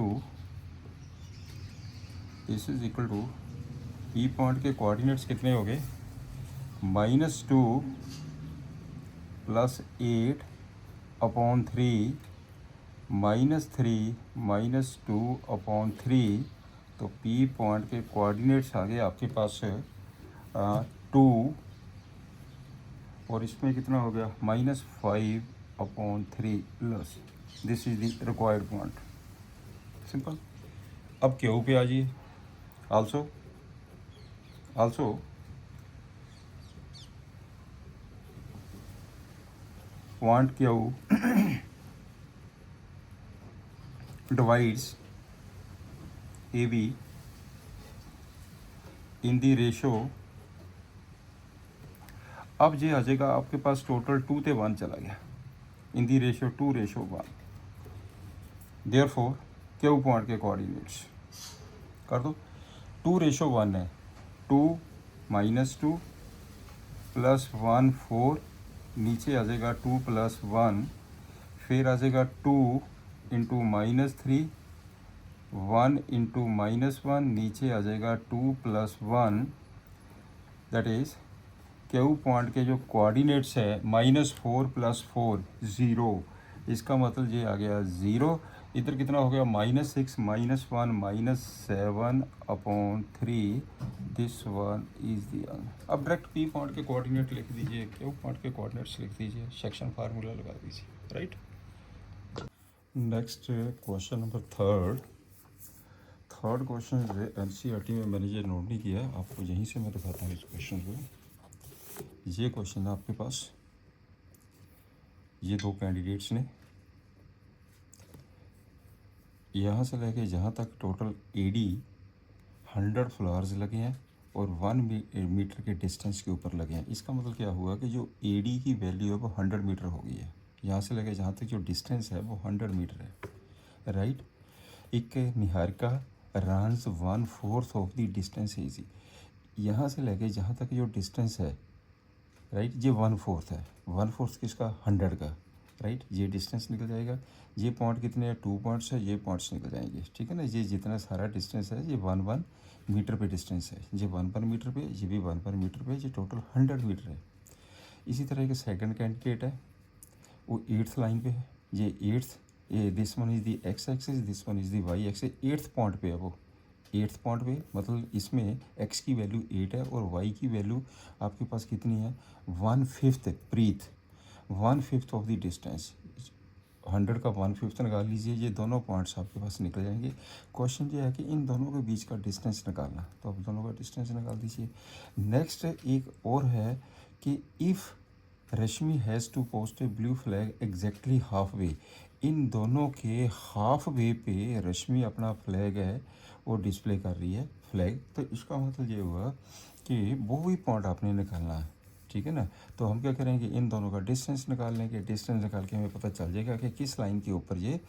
to P point के कोऑर्डिनेट्स कितने हो गए, -2 + 8 अपॉन 3 -3 -2 अपॉन 3। तो पी पॉइंट के कोऑर्डिनेट्स आ गए आपके पास 2, और इसमें कितना हो गया -5 upon 3 plus, this is the required point. Simple. अब क्यू पे आ जाइए। Also point Q divides AB in the ratio, अब ये आ जाएगा आपके पास टोटल 2:1 चला गया, in the ratio 2:1। Therefore Q point के कोऑर्डिनेट्स कर दो, 2:1 है, 2 -2 + 1 4, नीचे आ जाएगा 2 + 1, फिर आ जाएगा 2 × -3, 1 × -1, नीचे आ जाएगा 2 + 1, दैट इज़ क्यू पॉइंट के जो कोऑर्डिनेट्स है -4 + 4 0, इसका मतलब ये आ गया 0। इधर कितना हो गया -6 -1 -7 upon 3, this one is the answer. अब डायरेक्ट पी पॉइंट के कोऑर्डिनेट लिख दीजिए, क्यू पॉइंट के कोऑर्डिनेट्स लिख दीजिए, सेक्शन फार्मूला लगा दीजिए, right. Next question number third question NCERT में मैंने ये नोट नहीं किया, आपको यहीं से मैं दिखाता हूँ इस क्वेश्चन को। ये क्वेश्चन है आपके पास, ये दो कैंडिडेट्स ने यहाँ से लेके जहाँ तक टोटल एडी 100 फ्लावर्स लगे हैं और 1 मीटर के डिस्टेंस के ऊपर लगे हैं। इसका मतलब क्या हुआ कि जो एडी की वैल्यू है वो 100 मीटर हो गई है। यहाँ से लेके जहाँ तक जो डिस्टेंस है वो 100 मीटर है, राइट। एक Niharika runs 1/4 of the distance easy, यहाँ से लेके जहाँ तक जो डिस्टेंस है, राइट, ये 1/4 है। 1/4 किसका, 100 का, राइट। ये डिस्टेंस निकल जाएगा। ये पॉइंट कितने हैं, 2 पॉइंट्स है, ये पॉइंट्स निकल जाएंगे, ठीक है ना। ये जितना सारा डिस्टेंस है ये 1 मीटर पे डिस्टेंस है, ये 1 मीटर पे, ये भी 1 मीटर पे, ये टोटल 100 मीटर है। इसी तरह के सेकंड कैंडिडेट है, वो 8th लाइन पे है, ये 8th, ये this one is the x axis, this one is the y axis. 8th point पे है वो, 8th पॉइंट पे, मतलब इसमें x की वैल्यू 8 है और y की वैल्यू आपके पास कितनी है, 1/5 प्रीत, 1/5 ऑफ द डिस्टेंस। 100 का 1/5 निकाल लीजिए, ये दोनों पॉइंट्स आपके पास निकल जाएंगे। क्वेश्चन ये है कि इन दोनों के बीच का डिस्टेंस निकालना, तो आप दोनों का डिस्टेंस निकाल दीजिए। नेक्स्ट एक और है कि if Rashmi has to post a blue flag exactly halfway, इन दोनों के हाफ वे पे रश्मि अपना फ्लैग है वो डिस्प्ले कर रही है, फ्लैग। तो इसका मतलब ये हुआ कि वो भी पॉइंट आपने निकालना है, ठीक है ना। तो हम क्या करेंगे, इन दोनों का डिस्टेंस निकाल लेंगे। डिस्टेंस निकाल के हमें पता चल जाएगा कि किस लाइन के ऊपर ये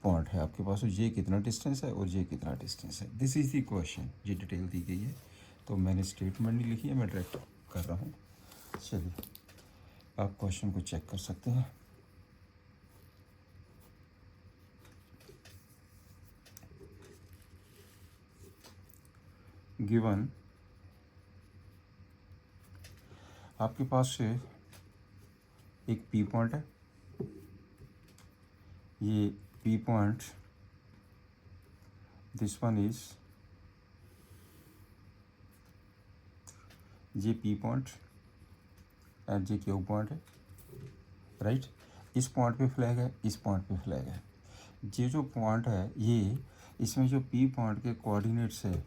पॉइंट है आपके पास, ये कितना डिस्टेंस है और ये कितना डिस्टेंस है। दिस इज़ दी क्वेश्चन, ये डिटेल दी गई है। तो मैंने स्टेटमेंट नहीं लिखी है, मैं डायरेक्ट कर रहा हूँ। चलिए आप क्वेश्चन को चेक कर सकते हैं। गिवन आपके पास से एक पी पॉइंट है, ये P point, this one is, ये पी पॉइंट एंड ये क्यू पॉइंट है, राइट। इस पॉइंट पे फ्लैग है, इस पॉइंट पे फ्लैग है। ये जो पॉइंट है ये, इसमें जो पी पॉइंट के कोऑर्डिनेट्स है,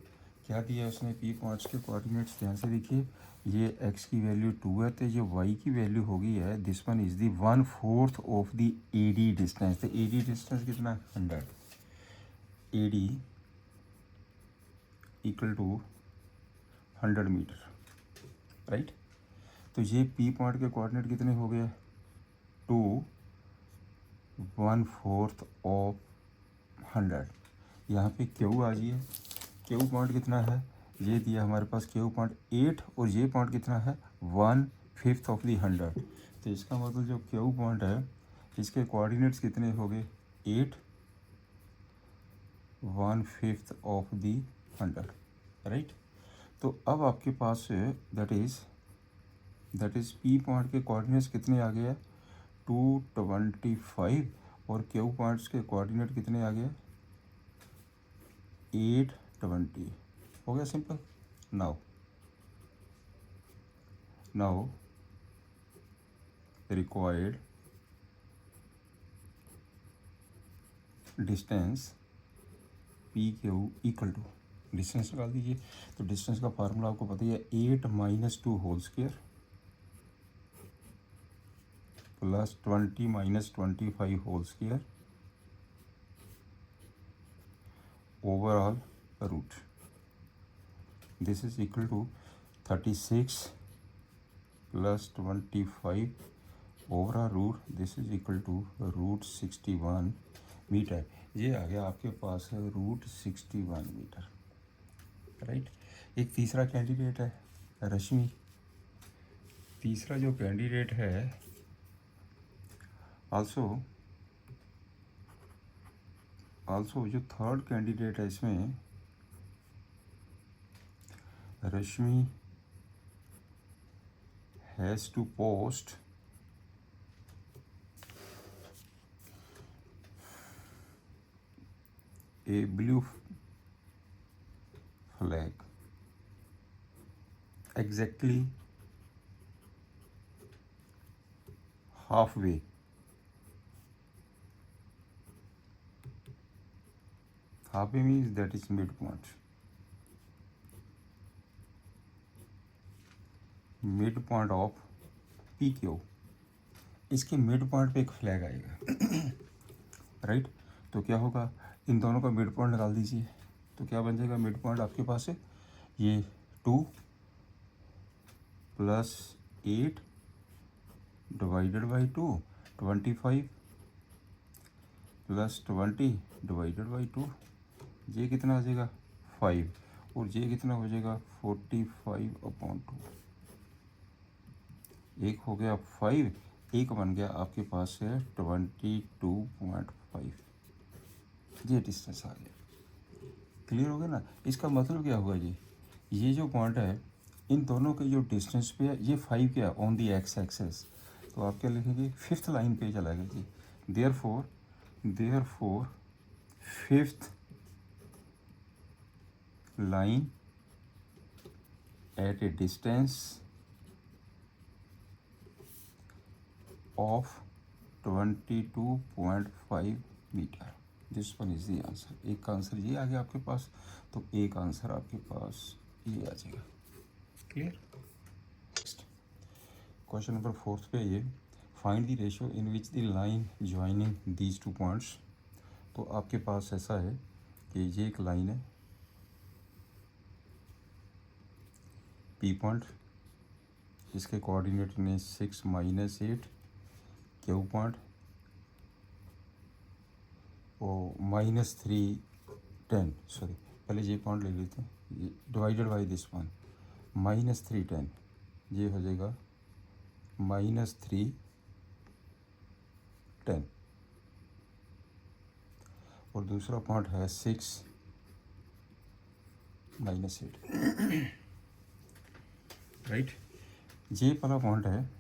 क्या दिया है उसने, पी पॉइंट्स के कोऑर्डिनेट्स ध्यान से देखिए। ये x की वैल्यू 2 है, तो ये y की वैल्यू होगी है, this one is the 1/4 of the AD distance. तो AD डिस्टेंस कितना, 100, AD equal to 100 metre, right. तो ये पी पॉइंट के कोऑर्डिनेट कितने हो गए, 2 1/4 ऑफ 100। यहाँ पे क्यू आ जाइए, क्यू पॉइंट कितना है, ये दिया हमारे पास क्यू पॉइंट 8, और ये पॉइंट कितना है, 1/5 ऑफ दी 100। तो इसका मतलब जो क्यू पॉइंट है इसके कोऑर्डिनेट्स कितने हो गए, 8 1/5 ऑफ दी 100, राइट। तो अब आपके पास दैट इज़ पी पॉइंट के कोऑर्डिनेट्स कितने आ गए, 225, और क्यू पॉइंट्स के कोऑर्डिनेट कितने आ गए, 820। हो गया सिंपल। Now required distance P Q equal to, distance निकाल दीजिए। तो डिस्टेंस का फार्मूला आपको पता ही है, 8 - 2 whole square plus 20 - 25 whole square overall root. This is equal to 36 plus 25 overall root, this is equal to √61 metre. ये आ गया आपके पास है √61 मीटर, राइट। एक तीसरा कैंडिडेट है रश्मि। तीसरा जो कैंडिडेट है आल्सो जो थर्ड कैंडिडेट है इसमें, Rashmi has to post a blue flag exactly halfway means that is midpoint of P Q. इसके मिड पॉइंट पे एक फ्लैग आएगा, राइट। तो क्या होगा, इन दोनों का मिड पॉइंट निकाल दीजिए। तो क्या बन जाएगा मिड पॉइंट आपके पास है, ये 2 + 8 डिवाइडेड बाई 2, 25 + 20 डिवाइडेड बाई 2, ये कितना आ जाएगा 5, और ये कितना हो जाएगा 45/2। एक हो गया 5, एक बन गया आपके पास है 22.5। ये डिस्टेंस आ गया। क्लियर हो गया ना। इसका मतलब क्या हुआ जी, ये जो पॉइंट है इन दोनों के जो डिस्टेंस पे है, ये 5 क्या ऑन दी एक्स एक्सेस। तो आप क्या लिखेंगे, फिफ्थ लाइन पे चला गया जी। Therefore fifth line at a distance of 22.5 metre, this one is the answer. एक का आंसर ये आ गया आपके पास, तो एक आंसर आपके पास ये आ जाएगा। क्लियर। क्वेश्चन नंबर 4 पे ये, find the ratio in which the line joining these 2 points. तो आपके पास ऐसा है कि ये एक लाइन है पी पॉइंट, इसके कोऑर्डिनेट ने 6 - 8, क्यू पॉइंट और -3 10, सॉरी पहले ये पॉइंट ले लेते हैं, ये डिवाइडेड बाई दिस वन -3 10, ये हो जाएगा -3 10, और दूसरा पॉइंट है 6 - 8, राइट। ये वाला पॉइंट है,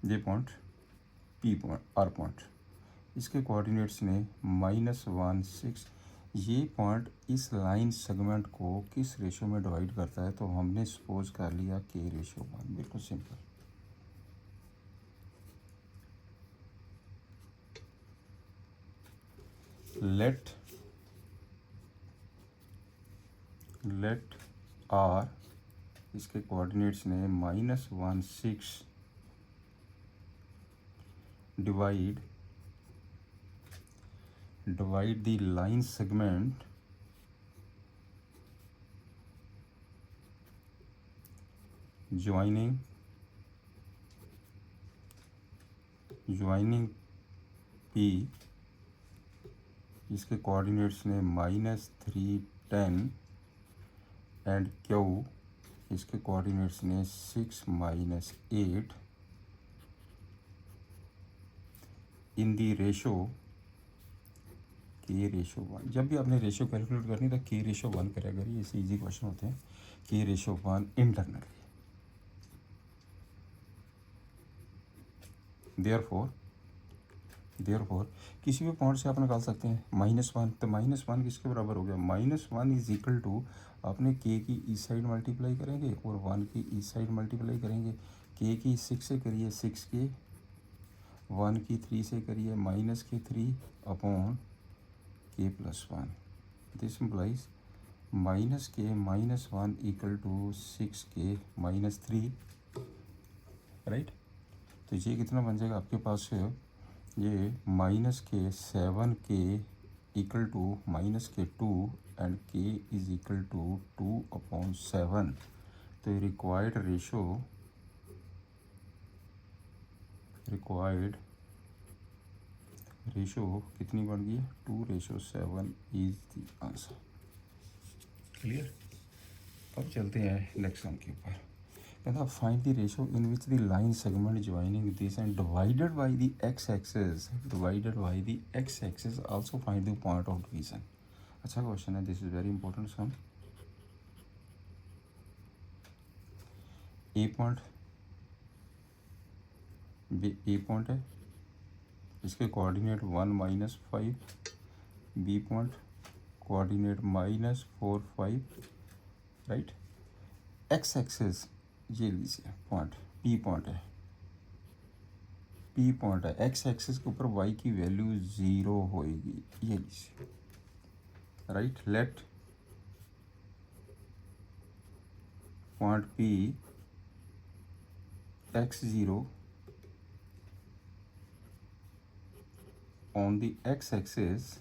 ये point P point R point, इसके कोऑर्डिनेट्स ने -1 6। ये पॉइंट इस लाइन सेगमेंट को किस रेशियो में डिवाइड करता है, तो हमने सपोज कर लिया K/1, बिल्कुल सिंपल। लेट R, इसके कोऑर्डिनेट्स ने -1 6 divide the line segment joining P, इसके कोऑर्डिनेट्स ने -3 10, एंड Q, इसके कोऑर्डिनेट्स ने 6 - 8, इन दी रेशो के रेशो 1। जब भी आपने रेशो कैलकुलेट करनी तो के रेशो 1 करा करिए, ऐसे इजी क्वेश्चन होते हैं। के रेशो 1 इंटरनली, देयरफॉर किसी भी पॉइंट से आप निकाल सकते हैं -1। तो -1 किसके बराबर हो गया? -1 इज इक्वल टू, आपने के की इस साइड मल्टीप्लाई करेंगे और 1 की इस साइड मल्टीप्लाई करेंगे। के की 6 से करिए 6 के, 1 की 3 से करिए -3 upon k plus 1। This implies -1 equal to 6 k -3, right. तो ये कितना बन जाएगा आपके पास? ये -7 के इक्वल टू -2 एंड के इज इक्वल टू 2/7। तो रिक्वायर्ड रेशो कितनी बन गई? 2:7 इज द आंसर। क्लियर। अब चलते हैं नेक्स्ट सम के ऊपर। कहता find the ratio in which the line segment joining this and divided by the x axis also find the point of division. अच्छा क्वेश्चन है, this is very important sum. A point है, इसके coordinate 1 - 5, B point coordinate -4 5, right. X axis ये लीजिए point, P point है, x axis के ऊपर y की वैल्यू 0 होएगी, ये लीजिए, right. Let point P x0 on the x axis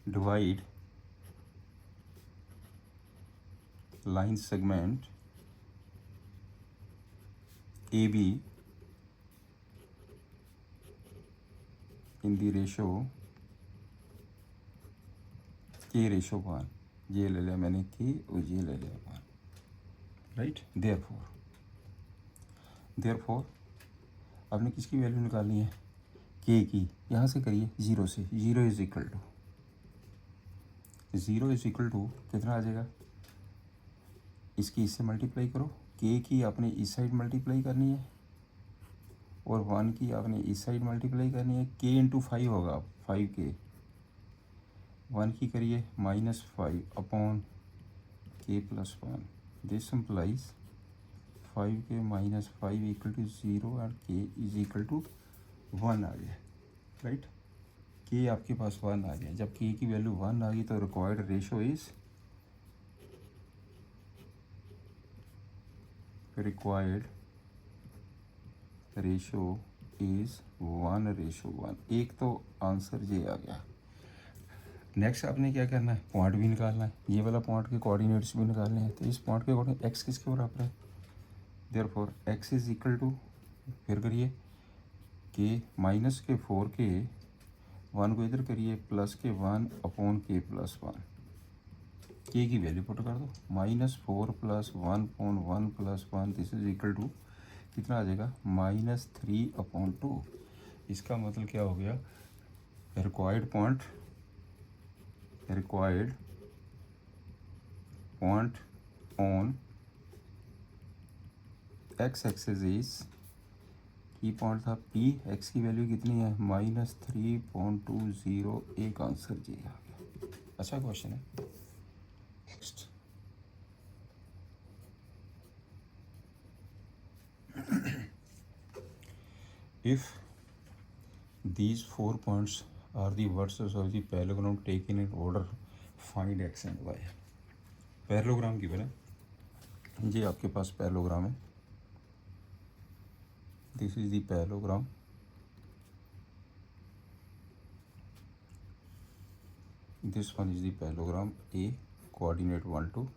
divide line segment AB in the ratio k/1। ये ले लिया मैंने k और ये ले लिया 1, राइट। देयरफॉर आपने किसकी वैल्यू निकालनी है? k की। यहाँ से करिए 0 से, 0 इज इक्वल टू कितना आ जाएगा? इसकी इससे मल्टीप्लाई करो, k की आपने इस साइड मल्टीप्लाई करनी है और 1 की आपने इस साइड मल्टीप्लाई करनी है। k इंटू 5 होगा, 5k। 1 की करिए -5 upon k plus 1। This implies 5k - 5 equal to 0 and k is equal to 1 आ गया, राइट। k आपके पास 1 आ गया। जब k की वैल्यू 1 आ गई तो रिक्वायर्ड रेशो इज 1:1। एक तो आंसर ये आ गया। नेक्स्ट आपने क्या करना है? पॉइंट भी निकालना है, ये वाला पॉइंट के कोऑर्डिनेट्स भी निकालने हैं। तो इस पॉइंट के अकॉर्डिंग एक्स किसके बराबर है? Therefore x is equal to, फिर करिए के -4k, 1 को इधर करिए +1 अपॉन k प्लस 1। के की वैल्यू पुट कर दो, -4 + 1 upon 1 + 1, this is equal to कितना आ जाएगा? -3/2। इसका मतलब क्या हो गया? Required point on x axis is, की पॉइंट था पी, एक्स की वैल्यू कितनी है? -3.20। एक आंसर जी आ गया। अच्छा क्वेश्चन है। Next, if these 4 points are the verses of the parallelogram taken in order, find x and y। Parallelogram given है, ये आपके पास पैरेललोग्राम है। This is the parallelogram. This one is the parallelogram. A coordinate 1 2,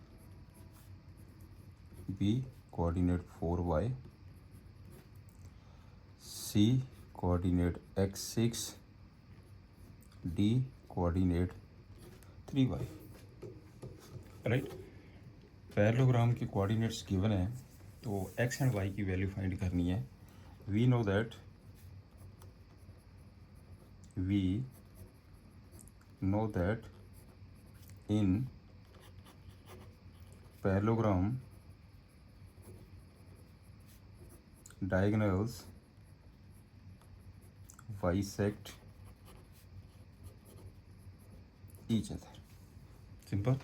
B coordinate 4y, C coordinate x6, D coordinate 3y, right. Parallelogram के coordinates given है तो x and y की वैल्यू फाइंड करनी है। We know that we know that in parallelogram diagonals bisect each other. Simple.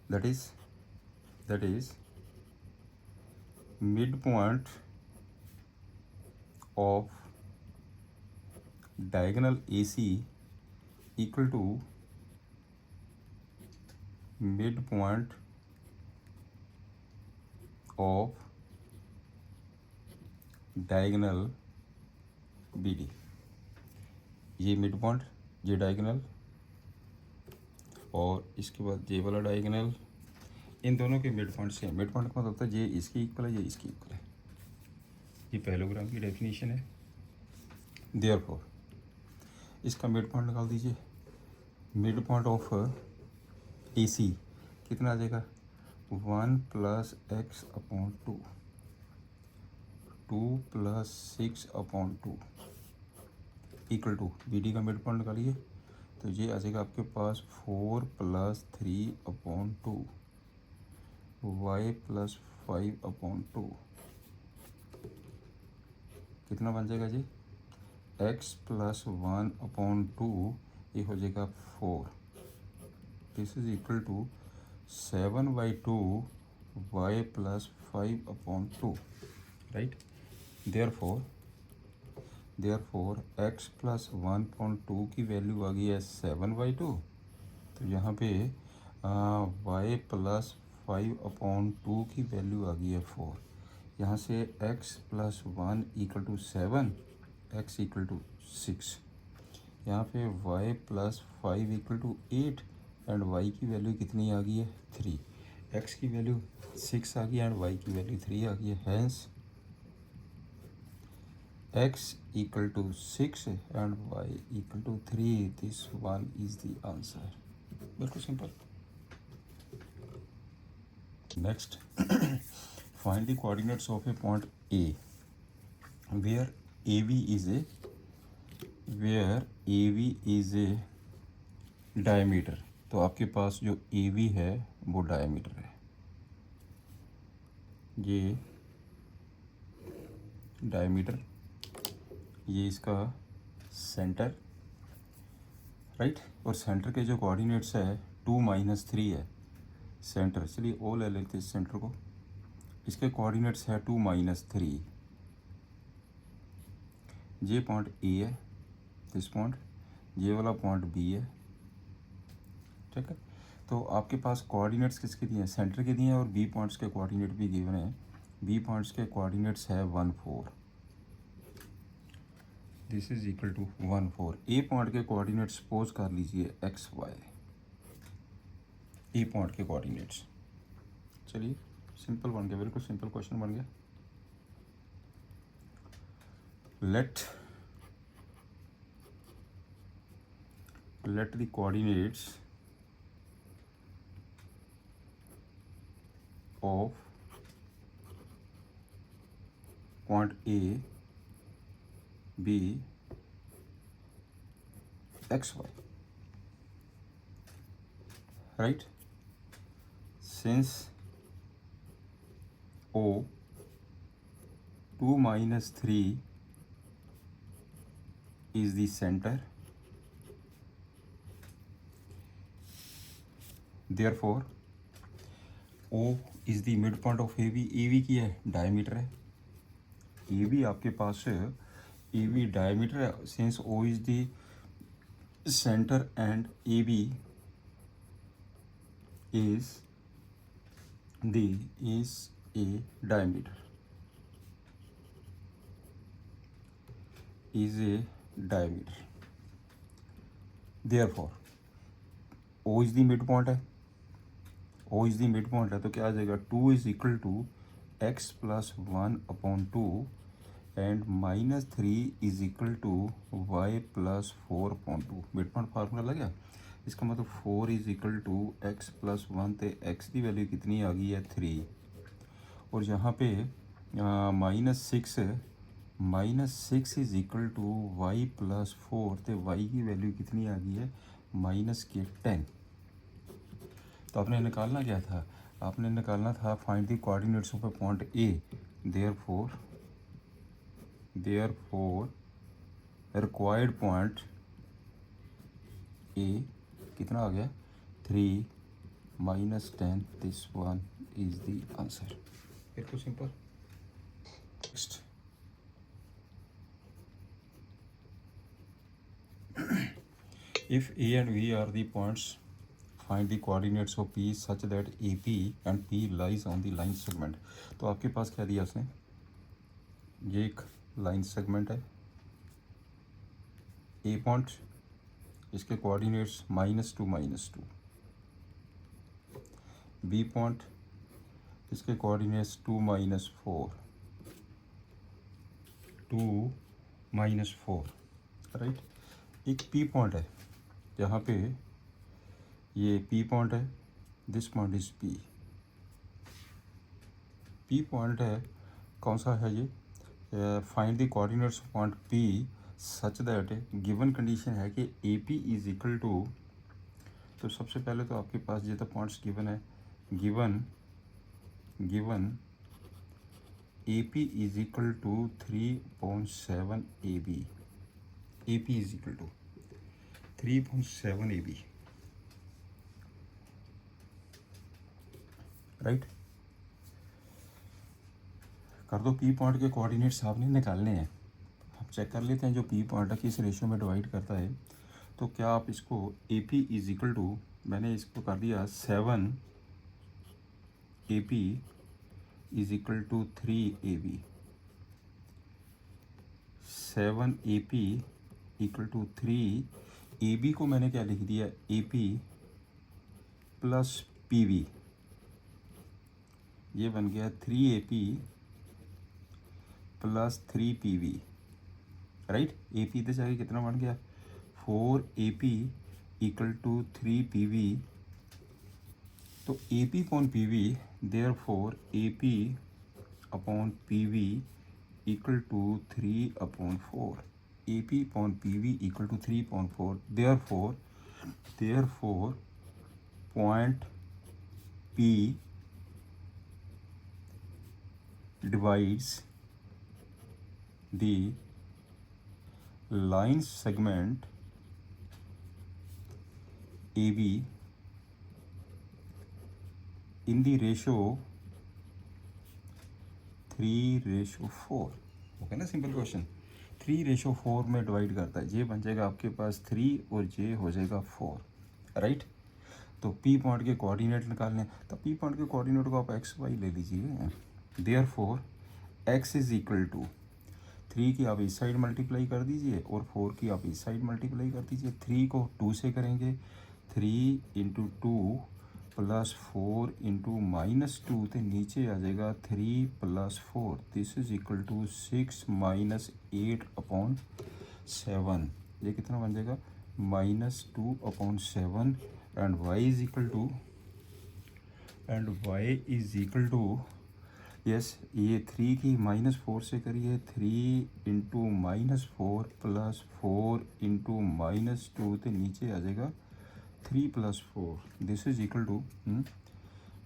That is midpoint of diagonal AC equal to midpoint of diagonal BD। ये mid point, ये diagonal, और इसके बाद ये वाला डायगनल, इन दोनों के mid point same. Mid point का मतलब होता है ये इसकी इक्वल है, ये इसकी इक्वल है। ये पैरेललोग्राम की डेफिनेशन है। देयरफॉर इसका मिड पॉइंट निकाल दीजिए। मिड पॉइंट ऑफ AC कितना आ जाएगा? 1 + x/2, 2 + 6/2 इक्वल टू BD का मिड पॉइंट निकालिए। तो ये आ जाएगा आपके पास 4 + 3/2, y + 5/2। कितना बन जाएगा जी? x + 1/2 ये हो जाएगा 4। This is equal to 7/2 y + 5/2, right. Therefore x + 1/2 की वैल्यू आ गई है 7/2। तो यहाँ पे y + 5/2 की वैल्यू आ गई है 4। यहाँ से x + 1 = 7, x = 6। यहाँ पे y + 5 = 8 एंड y की वैल्यू कितनी आ गई है? 3। x की वैल्यू 6 आ गई एंड y की वैल्यू 3 आ गई है। Hence x = 6 and y = 3। This one is the answer. बिल्कुल simple. Next, find the coordinates of a point A where AB is a diameter। तो आपके पास जो AB है वो डायमीटर है। ये डायमीटर, ये इसका सेंटर, राइट। और सेंटर के जो कोऑर्डिनेट्स है 2 - 3 है सेंटर। चलिए ओ ले लेते हैं सेंटर को। इसके कोऑर्डिनेट्स है 2 - 3। ये पॉइंट ए है, दिस पॉइंट, ये वाला पॉइंट बी है, ठीक है। तो आपके पास कोऑर्डिनेट्स किसके दिए हैं? सेंटर के दिए हैं, और बी पॉइंट्स के कोऑर्डिनेट भी गिवन है। बी पॉइंट्स के कोऑर्डिनेट्स है 1 4। This is equal to 1 4। A point के कोऑर्डिनेट्स सपोज कर लीजिए एक्स वाई। ए पॉइंट के कोऑर्डिनेट्स, चलिए सिंपल बन गया, बिल्कुल सिंपल क्वेश्चन बन गया। Let the coordinates of point A be x y, right? Since O 2 - 3 is the center, therefore O is the midpoint of AB। AB की है diameter है, AB आपके पास AB डायमीटर है। since O is the center and AB is a diameter, therefore O is the midpoint है, O is the midpoint है, तो क्या आ जाएगा? 2 is equal to x + 1/2 and -3 is equal to y + 4/2। Midpoint formula लग गया। इसका मतलब 4 is equal to x + 1, तो x की वैल्यू कितनी आ गई है? 3। और यहाँ पे -6 -6 is equal to y plus 4, तो वाई की वैल्यू कितनी आ गई है, -10। तो आपने निकालना क्या था, आपने निकालना था find the coordinates of a point A. Therefore required point A कितना आ गया, 3 -10, this one is the answer. बिल्कुल simple. Next, if A and V are the points, find the coordinates of P such that AP and P lies on the line segment। तो आपके पास क्या दिया उसने, ये एक लाइन सेगमेंट है, A point, इसके कोऑर्डिनेट्स -2 -2, बी पॉइंट, इसके कोऑर्डिनेट्स 2 -4, 2 -4, राइट। एक पी पॉइंट है, यहाँ पे ये पी पॉइंट है, this point is P. P point है, कौन सा है ये, find the coordinates of point P such that, given condition है कि A P is equal to, तो सबसे पहले तो आपके पास ये तो पॉइंट्स गिवन है, given A P is equal to 3.7 A B, A P is equal to 3.7 A B, right. कर दो, पी पॉइंट के कोऑर्डिनेट्स आपने निकालने हैं। हम चेक कर लेते हैं जो पी पॉइंट है किस रेशियो में डिवाइड करता है। तो क्या आप इसको A P is equal to, मैंने इसको कर दिया 7 A P is equal to 3 A B, 7 A P equal to 3 A B को मैंने क्या लिख दिया, A P plus P B, ये बन गया 3 A P plus 3 P B, right. A P तो जाके कितना बन गया, 4 A P equal to 3 P B. तो A P upon P B, therefore A P upon P B equal to 3/4, A P upon P B equal to 3/4, therefore point P divides the line segment AB in the ratio 3:4। Okay ना, simple question. 3:4 में divide करता है, ये बन जाएगा आपके पास 3 और ये हो जाएगा 4, राइट। तो पी पॉइंट के कोऑर्डिनेट निकालने, तो पी पॉइंट के कोऑर्डिनेट को आप एक्स वाई ले लीजिए। Therefore x is equal to 3 की आप इस साइड मल्टीप्लाई कर दीजिए और 4 की आप इस साइड मल्टीप्लाई कर दीजिए। 3 को 2 से करेंगे, 3 × 2 + 4 × -2, तो नीचे आ जाएगा 3 + 4, दिस इज इक्वल टू 6 - 8/7। ये कितना बन जाएगा, -2/7। And y is equal to, yes, ये 3 की -4 से करिए, 3 × -4 + 4 × -2, तो नीचे आ जाएगा 3 + 4, this is equal to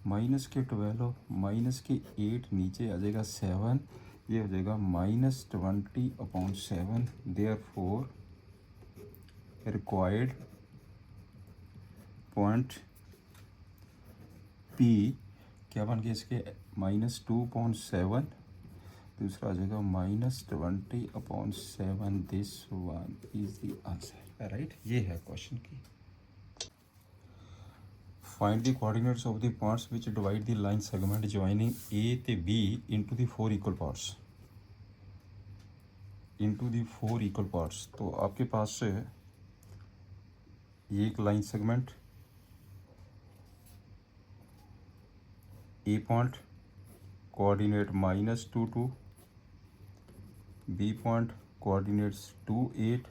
minus के 12 माइनस के 8, नीचे आ जाएगा 7, ये हो जाएगा -20/7। देयरफॉर रिक्वायर्ड पॉइंट पी क्या बन गया इसके, -2/7, दूसरा आ जाएगा -20/7, this one is the answer, right. ये है क्वेश्चन की। Find the coordinates of the points which divide the line segment joining A ते B into the 4 equal parts, तो आपके पास ये एक line segment, A point coordinate -2 2, B point coordinates 2 8,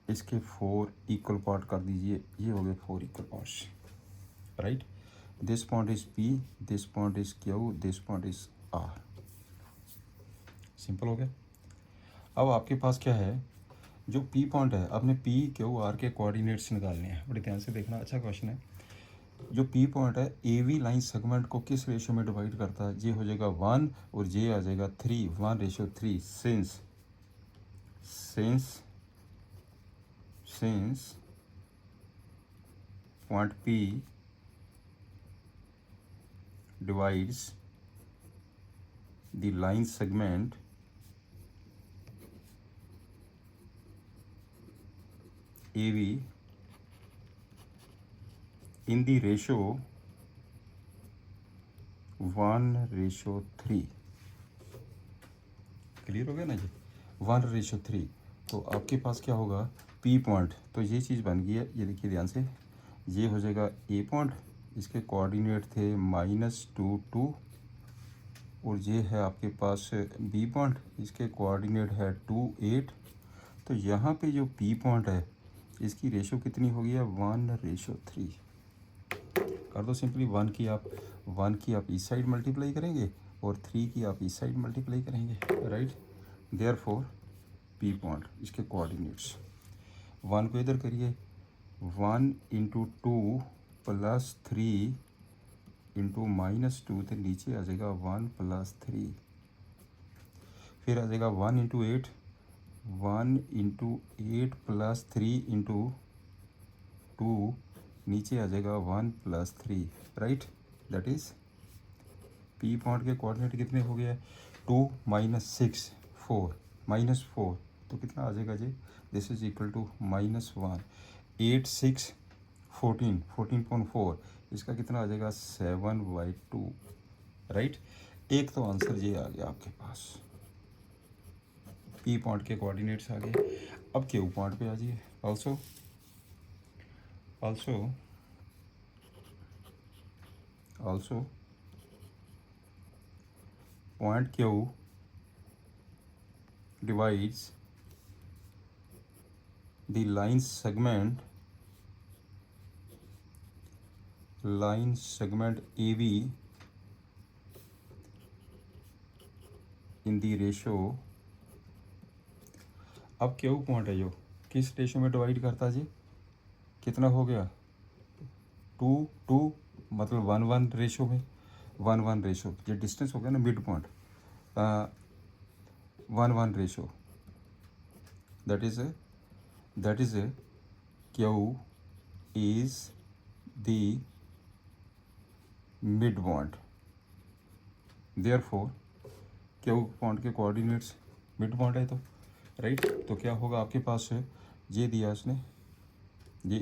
इसके 4 इक्वल पार्ट कर दीजिए, ये हो गए 4 equal parts, right. This point is P, this point is Q, this point is R. Simple हो गया। अब आपके पास क्या है, जो पी पॉइंट है, आपने पी क्यू आर के कोऑर्डिनेट्स निकालने हैं। बड़े ध्यान से देखना, अच्छा क्वेश्चन है। जो पी पॉइंट है ए वी लाइन सेगमेंट को किस रेशियो में डिवाइड करता है? जे हो जाएगा 1 और जे आ जाएगा 3, 1:3। Since point P divides the line segment AV in the ratio 1:3। Clear हो गया ना जी? 1:3। तो आपके पास क्या होगा, पी पॉइंट, तो ये चीज़ बन गई है। ये देखिए ध्यान से, ये हो जाएगा ए पॉइंट, इसके कोऑर्डिनेट थे -2 2, और ये है आपके पास बी पॉइंट, इसके कोऑर्डिनेट है 2 8। तो यहाँ पे जो पी पॉइंट है इसकी रेशो कितनी हो गई है, 1:3। कर दो सिंपली, 1 की आप इस साइड मल्टीप्लाई करेंगे और 3 की आप इस साइड मल्टीप्लाई करेंगे, राइट। देयरफॉर पी पॉइंट, इसके कोऑर्डिनेट्स 1 को इधर करिए, 1 × 2 + 3 × -2, तो नीचे आ जाएगा 1 + 3। फिर आ जाएगा 1 × 8, 1 × 8 + 3 × 2, नीचे आ जाएगा 1 + 3, right. That is P point के कोऑर्डिनेट कितने हो गए, 2 -6 4 -4, तो कितना आ जाएगा जी, दिस इज इक्वल टू -1। 8 6 14 14.4, इसका कितना आ जाएगा 7/2, राइट। एक तो आंसर ये आ गया आपके पास, पी पॉइंट के कोऑर्डिनेट्स आ गए। अब क्यू पॉइंट पे आ जाइए। Also point Q divides the line segment AB in the ratio, अब Q पॉइंट है जो किस रेशो में डिवाइड करता है जी, कितना हो गया 2 2, मतलब 1 1 रेशो में, 1 1 रेशो, ये डिस्टेंस हो गया ना mid point, 1 1 ratio, that is Q is the mid point. Therefore Q point के कोऑर्डिनेट्स मिड पॉइंट है, तो राइट। तो क्या होगा आपके पास है, ये दिया इसने, ये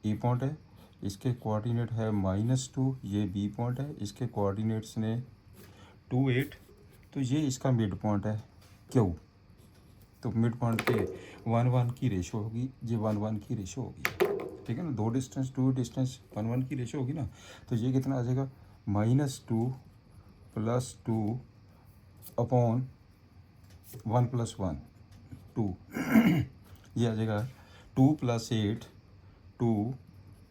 ए पॉइंट है, इसके कोऑर्डिनेट है -2, ये बी पॉइंट है, इसके कोऑर्डिनेट्स ने 2 8, तो ये इसका मिड पॉइंट है क्यू। तो मिड पॉइंट के 1 1 की रेशो होगी, ये 1 1 की रेशो होगी, ठीक है ना। 2 डिस्टेंस 1 1 की रेशो होगी ना, तो ये कितना आ जाएगा -2 + 2 अपॉन 1 + 1 2 ये आ जाएगा 2 + 8 2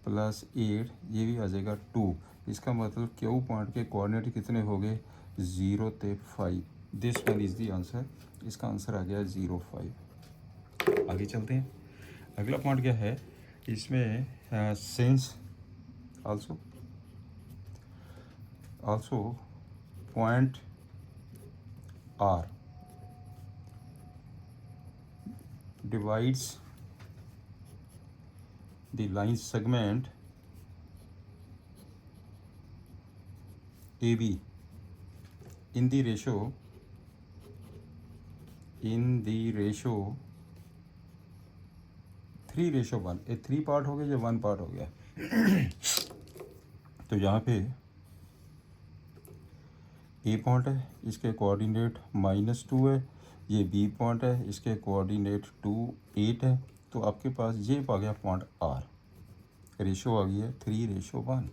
+ 8, ये भी आ जाएगा 2। इसका मतलब क्यू पॉइंट के कोऑर्डिनेट कितने हो गए, 0 से 5। This one is the answer, इसका आंसर आ गया 0 5। आगे चलते हैं, अगला पॉइंट क्या है इसमें, since also point R divides the line segment AB in the ratio 3:1। ये 3 पार्ट हो गया या 1 पार्ट हो गया तो यहाँ पे ए पॉइंट है, इसके कोऑर्डिनेट -2 है, ये बी पॉइंट है, इसके कोऑर्डिनेट 2 8 है। तो आपके पास ये आ गया पॉइंट आर, रेशो आ गई है 3:1,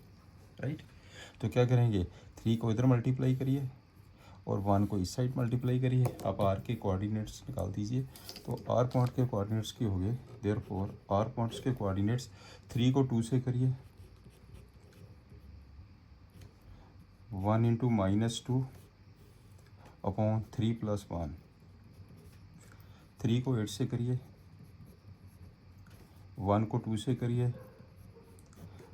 राइट। तो क्या करेंगे, 3 को इधर मल्टीप्लाई करिए और 1 को इस साइड मल्टीप्लाई करिए, आप आर के कोऑर्डिनेट्स निकाल दीजिए। तो आर पॉइंट के कोऑर्डिनेट्स की हो गए, देयरफॉर आर पॉइंट्स के कोऑर्डिनेट्स 3 को 2 से करिए, 1 × -2 अपॉन 3 + 1, 3 को 8 से करिए, 1 को 2 से करिए,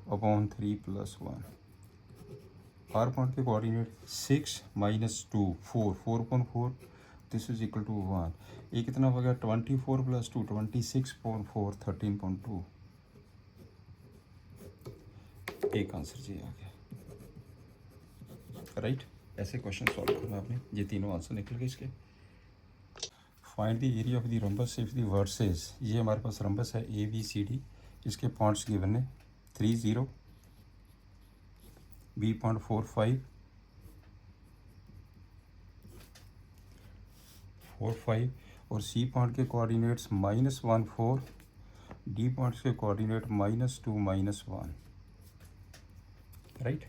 अपॉन 3 + 1। आर पॉइंट के coordinate 6 - 2 4, 4/4, this is equal to 1। ये कितना हो गया? 24 + 2 26.4, 13.2। एक आंसर जी आ गया, राइट। ऐसे क्वेश्चन सॉल्व करना आपने, ये तीनों आंसर निकल गए इसके। Find the area of the rhombus if the versus, ये हमारे पास रम्बस है ABCD, इसके पॉइंट्स गिवन है 3 0, B.45, 4 5, और C पॉइंट के कोऑर्डिनेट्स -1 4, D पॉइंट्स के कोऑर्डिनेट -2 -1, राइट।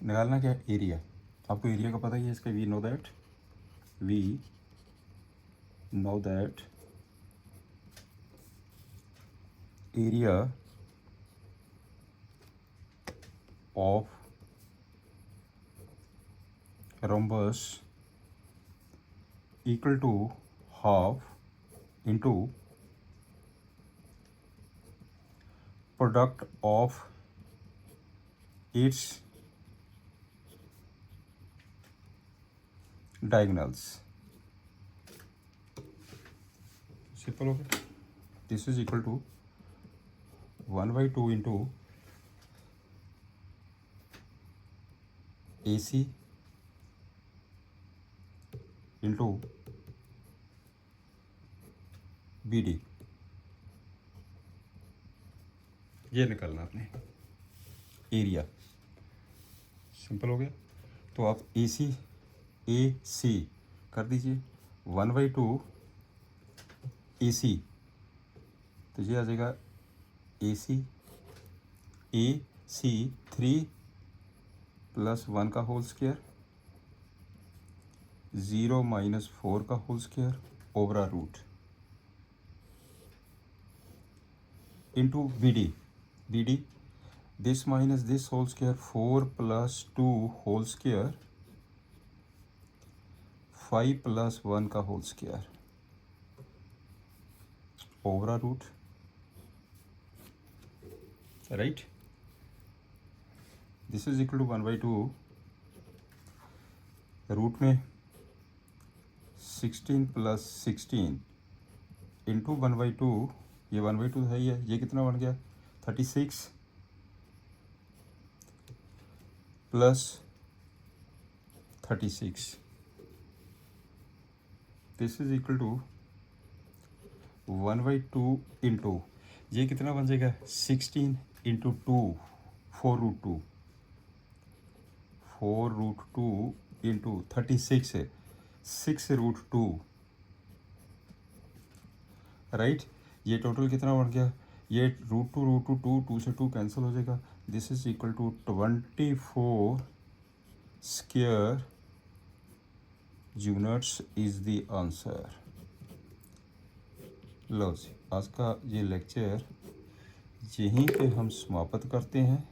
निकालना क्या है? एरिया। आपको एरिया का पता ही है इसका। We know that area of rhombus equal to half into product of its diagonals। Simple हो गया। This is equal to 1/2 into AC into BD। ये निकालना आपने एरिया। सिंपल हो गया। तो आप AC कर दीजिए 1/2 AC, तो ये आ जाएगा AC 3 + 1 का होल स्क्वायर, 0 - 4 का whole square over root into BD this minus this whole square, 4 + 2 whole square, 5 + 1 का whole square over root, right. This is equal to 1/2 root में 16 + 16 इंटू 1/2, ये 1/2 है, ये कितना बन गया? 36 + 36, this is equal to 1/2 into, ये कितना बन जाएगा? 16 इंटू 2, 4√2, 4√2 इंटू 36 है 6√2, राइट। ये टोटल कितना बन गया? ये √2 2 से 2 कैंसिल हो जाएगा। This is equal to 24 square units is the answer. लो जी, आज का ये लेक्चर यहीं पे हम समाप्त करते हैं।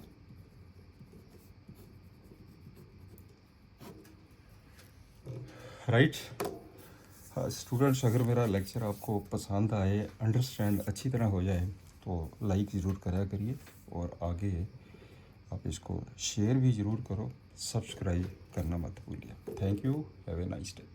राइट स्टूडेंट्स, अगर मेरा लेक्चर आपको पसंद आए, अंडरस्टैंड अच्छी तरह हो जाए, तो लाइक ज़रूर करा करिए, और आगे आप इसको शेयर भी ज़रूर करो, सब्सक्राइब करना मत भूलिए। Thank you, have a nice day.